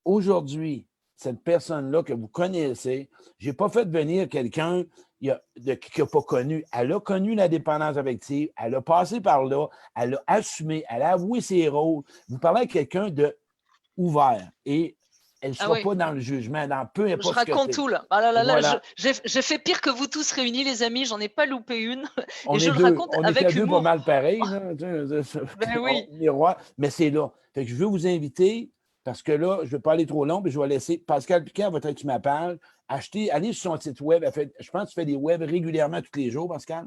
aujourd'hui, cette personne-là que vous connaissez, je n'ai pas fait venir quelqu'un qui n'a pas connu. Elle a connu la dépendance affective. Elle a passé par là. Elle a assumé. Elle a avoué ses rôles. Vous parlez à quelqu'un de ouvert. Et elle ne sera pas dans le jugement, dans peu importe ce que raconte tout, là. Ah là, voilà. J'ai fait pire que vous tous réunis, les amis. J'en ai pas loupé une. Et je le raconte avec humour. On était deux pas mal pareils. Ben oui. Miroir, mais c'est là. Fait que je veux vous inviter, parce que là, je ne vais pas aller trop long, mais je vais laisser Pascal Piquet, va être sur ma page. Allez sur son site web. Je pense que tu fais des webs régulièrement tous les jours, Pascal.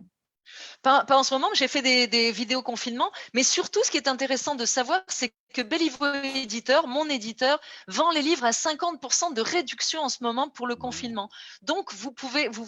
Pas en ce moment, j'ai fait des vidéos confinement, mais surtout, ce qui est intéressant de savoir, c'est que Bellivo Éditeur, mon éditeur, vend les livres à 50% de réduction en ce moment pour le confinement. Donc, vous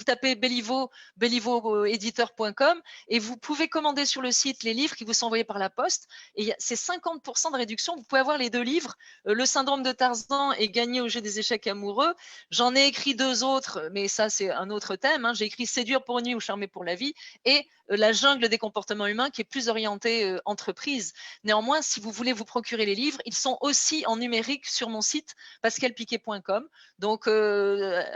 tapez bellivoéditeur.com et vous pouvez commander sur le site les livres qui vous sont envoyés par la poste. Et c'est 50% de réduction. Vous pouvez avoir les deux livres, Le syndrome de Tarzan et Gagner au jeu des échecs amoureux. J'en ai écrit 2 autres, mais ça, c'est un autre thème. J'ai écrit Séduire pour une nuit ou Charmer pour la vie. Et la jungle des comportements humains qui est plus orientée entreprise. Néanmoins, si vous voulez vous procurer les livres, ils sont aussi en numérique sur mon site pascalpiquet.com. Donc,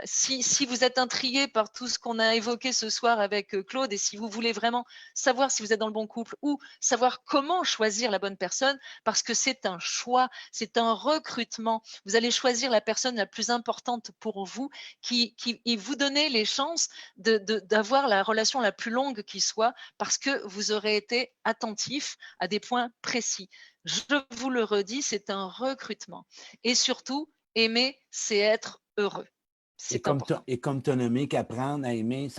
si vous êtes intrigué par tout ce qu'on a évoqué ce soir avec Claude et si vous voulez vraiment savoir si vous êtes dans le bon couple ou savoir comment choisir la bonne personne, parce que c'est un choix, c'est un recrutement. Vous allez choisir la personne la plus importante pour vous qui vous donner les chances d'avoir la relation la plus longue qui soit parce que vous aurez été attentif à des points précis. Je vous le redis, c'est un recrutement. Et surtout, aimer, c'est être heureux. C'est important. Et comme tu as nommé qu'apprendre à aimer,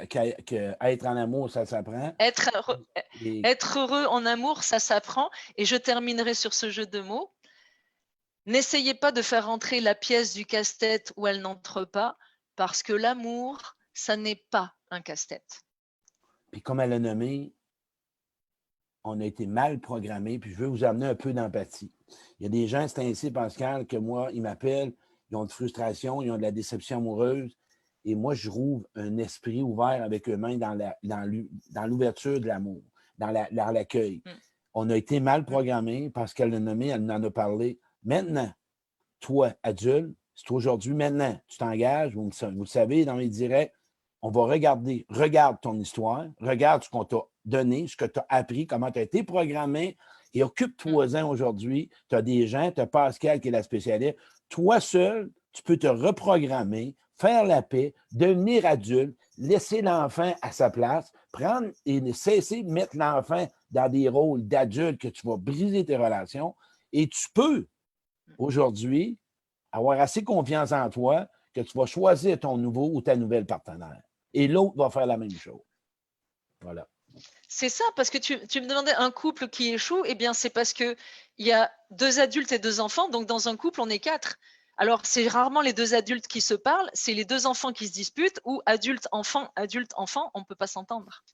qu'être en amour, ça s'apprend. Être heureux en amour, ça s'apprend. Et je terminerai sur ce jeu de mots. N'essayez pas de faire entrer la pièce du casse-tête où elle n'entre pas, parce que l'amour, ça n'est pas un casse-tête. Puis comme elle a nommé, on a été mal programmé, puis je veux vous amener un peu d'empathie. Il y a des gens, c'est ainsi, Pascal, que moi, ils m'appellent, ils ont de frustration, ils ont de la déception amoureuse, et moi, je rouvre un esprit ouvert avec eux-mêmes dans l'ouverture de l'amour, dans l'accueil. On a été mal programmé parce qu'elle l'a nommé, elle en a parlé. Maintenant, toi, adulte, c'est aujourd'hui, maintenant, tu t'engages, vous le savez, dans mes directs, on va regarde ton histoire, regarde ce qu'on t'a donné, ce que tu as appris, comment tu as été programmé, et occupe-toi-en aujourd'hui. Tu as des gens, tu as Pascal qui est la spécialiste. Toi seul, tu peux te reprogrammer, faire la paix, devenir adulte, laisser l'enfant à sa place, prendre et cesser de mettre l'enfant dans des rôles d'adulte que tu vas briser tes relations. Et tu peux, aujourd'hui, avoir assez confiance en toi que tu vas choisir ton nouveau ou ta nouvelle partenaire. Et l'autre va faire la même chose. Voilà. C'est ça, parce que tu me demandais un couple qui échoue, eh bien, c'est parce qu'il y a 2 adultes et 2 enfants, donc dans un couple, on est 4. Alors, c'est rarement les 2 adultes qui se parlent, c'est les 2 enfants qui se disputent, ou adulte-enfant, on ne peut pas s'entendre.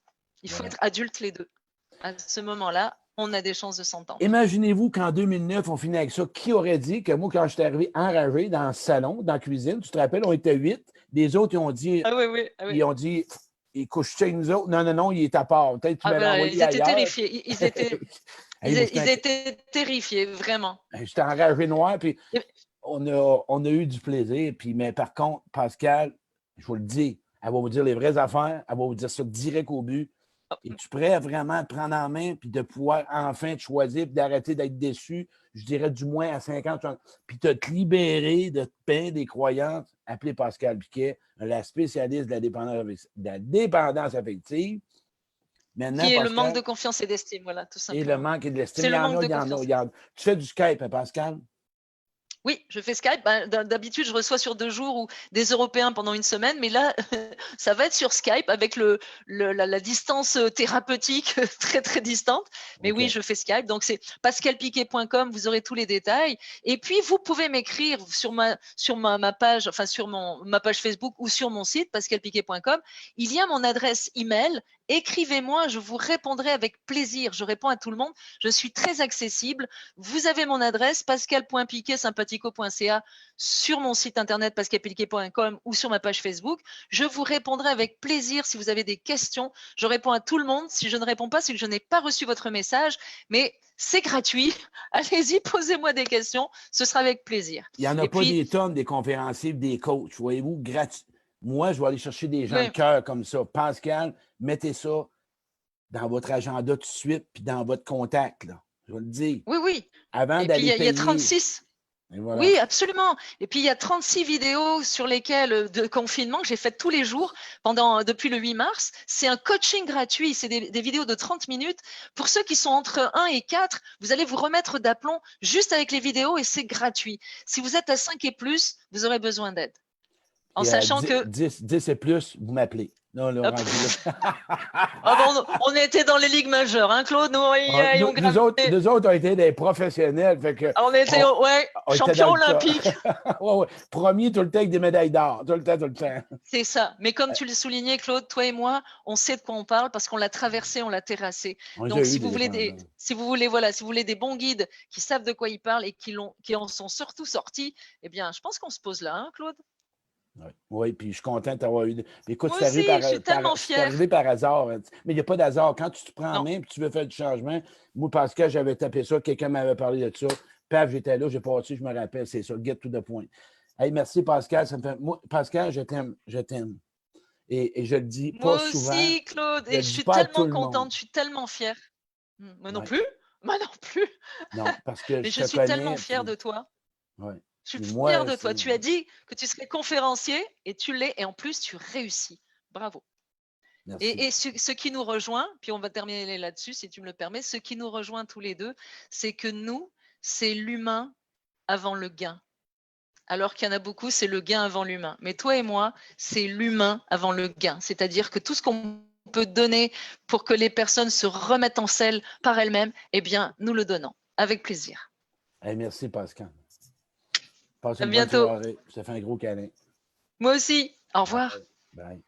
Il faut être adultes les deux. À ce moment-là, on a des chances de s'entendre. Imaginez-vous qu'en 2009, on finit avec ça. Qui aurait dit que moi, quand je suis arrivé enragé dans le salon, dans la cuisine, tu te rappelles, on était 8, les autres, ils ont dit, ils ont dit, il couche chez nous autres. Non, il est à part. Peut-être que tu m'avais envoyé ils étaient ailleurs. terrifiés. Ils étaient terrifiés, vraiment. J'étais enragé noir, puis on a eu du plaisir. Puis, mais par contre, Pascal, je vous le dis, elle va vous dire les vraies affaires, elle va vous dire ça direct au but. Es-tu prêt à vraiment te prendre en main puis de pouvoir enfin te choisir puis d'arrêter d'être déçu, je dirais du moins à 50, puis de te libérer de peine des croyances? Appelez Pascal Piquet, la spécialiste de la dépendance affective. Maintenant, qui est Pascal, le manque de confiance et d'estime, voilà, tout simplement. Et le manque d'estime. C'est le manque de confiance. Tu fais du Skype, hein, Pascal? Oui, je fais Skype. D'habitude, je reçois sur 2 jours ou des Européens pendant une semaine, mais là, ça va être sur Skype avec la distance thérapeutique très, très distante. Mais oui, je fais Skype. Donc, c'est pascalpiquet.com, vous aurez tous les détails. Et puis, vous pouvez m'écrire sur ma page, enfin, sur ma page Facebook ou sur mon site, pascalpiquet.com. Il y a mon adresse email. Écrivez-moi, je vous répondrai avec plaisir. Je réponds à tout le monde. Je suis très accessible. Vous avez mon adresse, pascal.piquet-sympathico.ca sur mon site internet pascalpiquet.com ou sur ma page Facebook. Je vous répondrai avec plaisir si vous avez des questions. Je réponds à tout le monde. Si je ne réponds pas, c'est que je n'ai pas reçu votre message. Mais c'est gratuit. Allez-y, posez-moi des questions. Ce sera avec plaisir. Il n'y en a pas des tonnes, des conférenciers, des coachs. Voyez-vous, gratuit. Moi, je vais aller chercher des gens de cœur comme ça. Pascal, mettez ça dans votre agenda tout de suite puis dans votre contact. Là. Je vais le dire. Oui. Avant d'aller payer. Il y a 36. Voilà. Oui, absolument. Et puis, il y a 36 vidéos sur lesquelles de confinement que j'ai faites tous les jours depuis le 8 mars. C'est un coaching gratuit. C'est des vidéos de 30 minutes. Pour ceux qui sont entre 1 et 4, vous allez vous remettre d'aplomb juste avec les vidéos et c'est gratuit. Si vous êtes à 5 et plus, vous aurez besoin d'aide. En sachant que 10 et plus, vous m'appelez. Non, là, on était dans les ligues majeures, hein, Claude? Nous autres, on était des professionnels. Fait que on était champions olympiques. Premier tout le temps avec des médailles d'or. Tout le temps. C'est ça. Mais comme tu le soulignais, Claude, toi et moi, on sait de quoi on parle parce qu'on l'a traversé, on l'a terrassé. Donc, si vous voulez des bons guides qui savent de quoi ils parlent et qui en sont surtout sortis, eh bien, je pense qu'on se pose là, hein, Claude? Oui, oui, puis je suis content de t'avoir eu. Écoute, Moi c'est arrivé aussi, je suis tellement c'est fière. arrivé par hasard, hein. Mais il n'y a pas d'hasard. Quand tu te prends en Non. main et tu veux faire du changement, moi, Pascal, j'avais tapé ça, quelqu'un m'avait parlé de ça. Paf, j'étais là, j'ai passé, je me rappelle, c'est ça, get to the point. Hey, merci, Pascal. Ça me fait... Moi, Pascal, je t'aime, je t'aime. Et je le dis pas Moi souvent, aussi, Claude, je et le je dis suis pas à tout tellement le monde. contente, je suis tellement fière. Moi non Ouais. plus, moi non plus. Non, parce que Mais je je te suis tellement connais, fière puis, de toi. ouais. Je Puis suis fière moi, de toi. c'est. Tu as dit que tu serais conférencier et tu l'es, et en plus, tu réussis. Bravo. Merci. Et ce qui nous rejoint, puis on va terminer là-dessus, si tu me le permets, ce qui nous rejoint tous les deux, c'est que nous, c'est l'humain avant le gain. Alors qu'il y en a beaucoup, c'est le gain avant l'humain. Mais toi et moi, c'est l'humain avant le gain. C'est-à-dire que tout ce qu'on peut donner pour que les personnes se remettent en selle par elles-mêmes, eh bien, nous le donnons. Avec plaisir. Hey, merci, Pascal. Passe À une bonne bientôt. soirée. Je te fais un gros câlin. Moi aussi. Au revoir. Bye. Bye.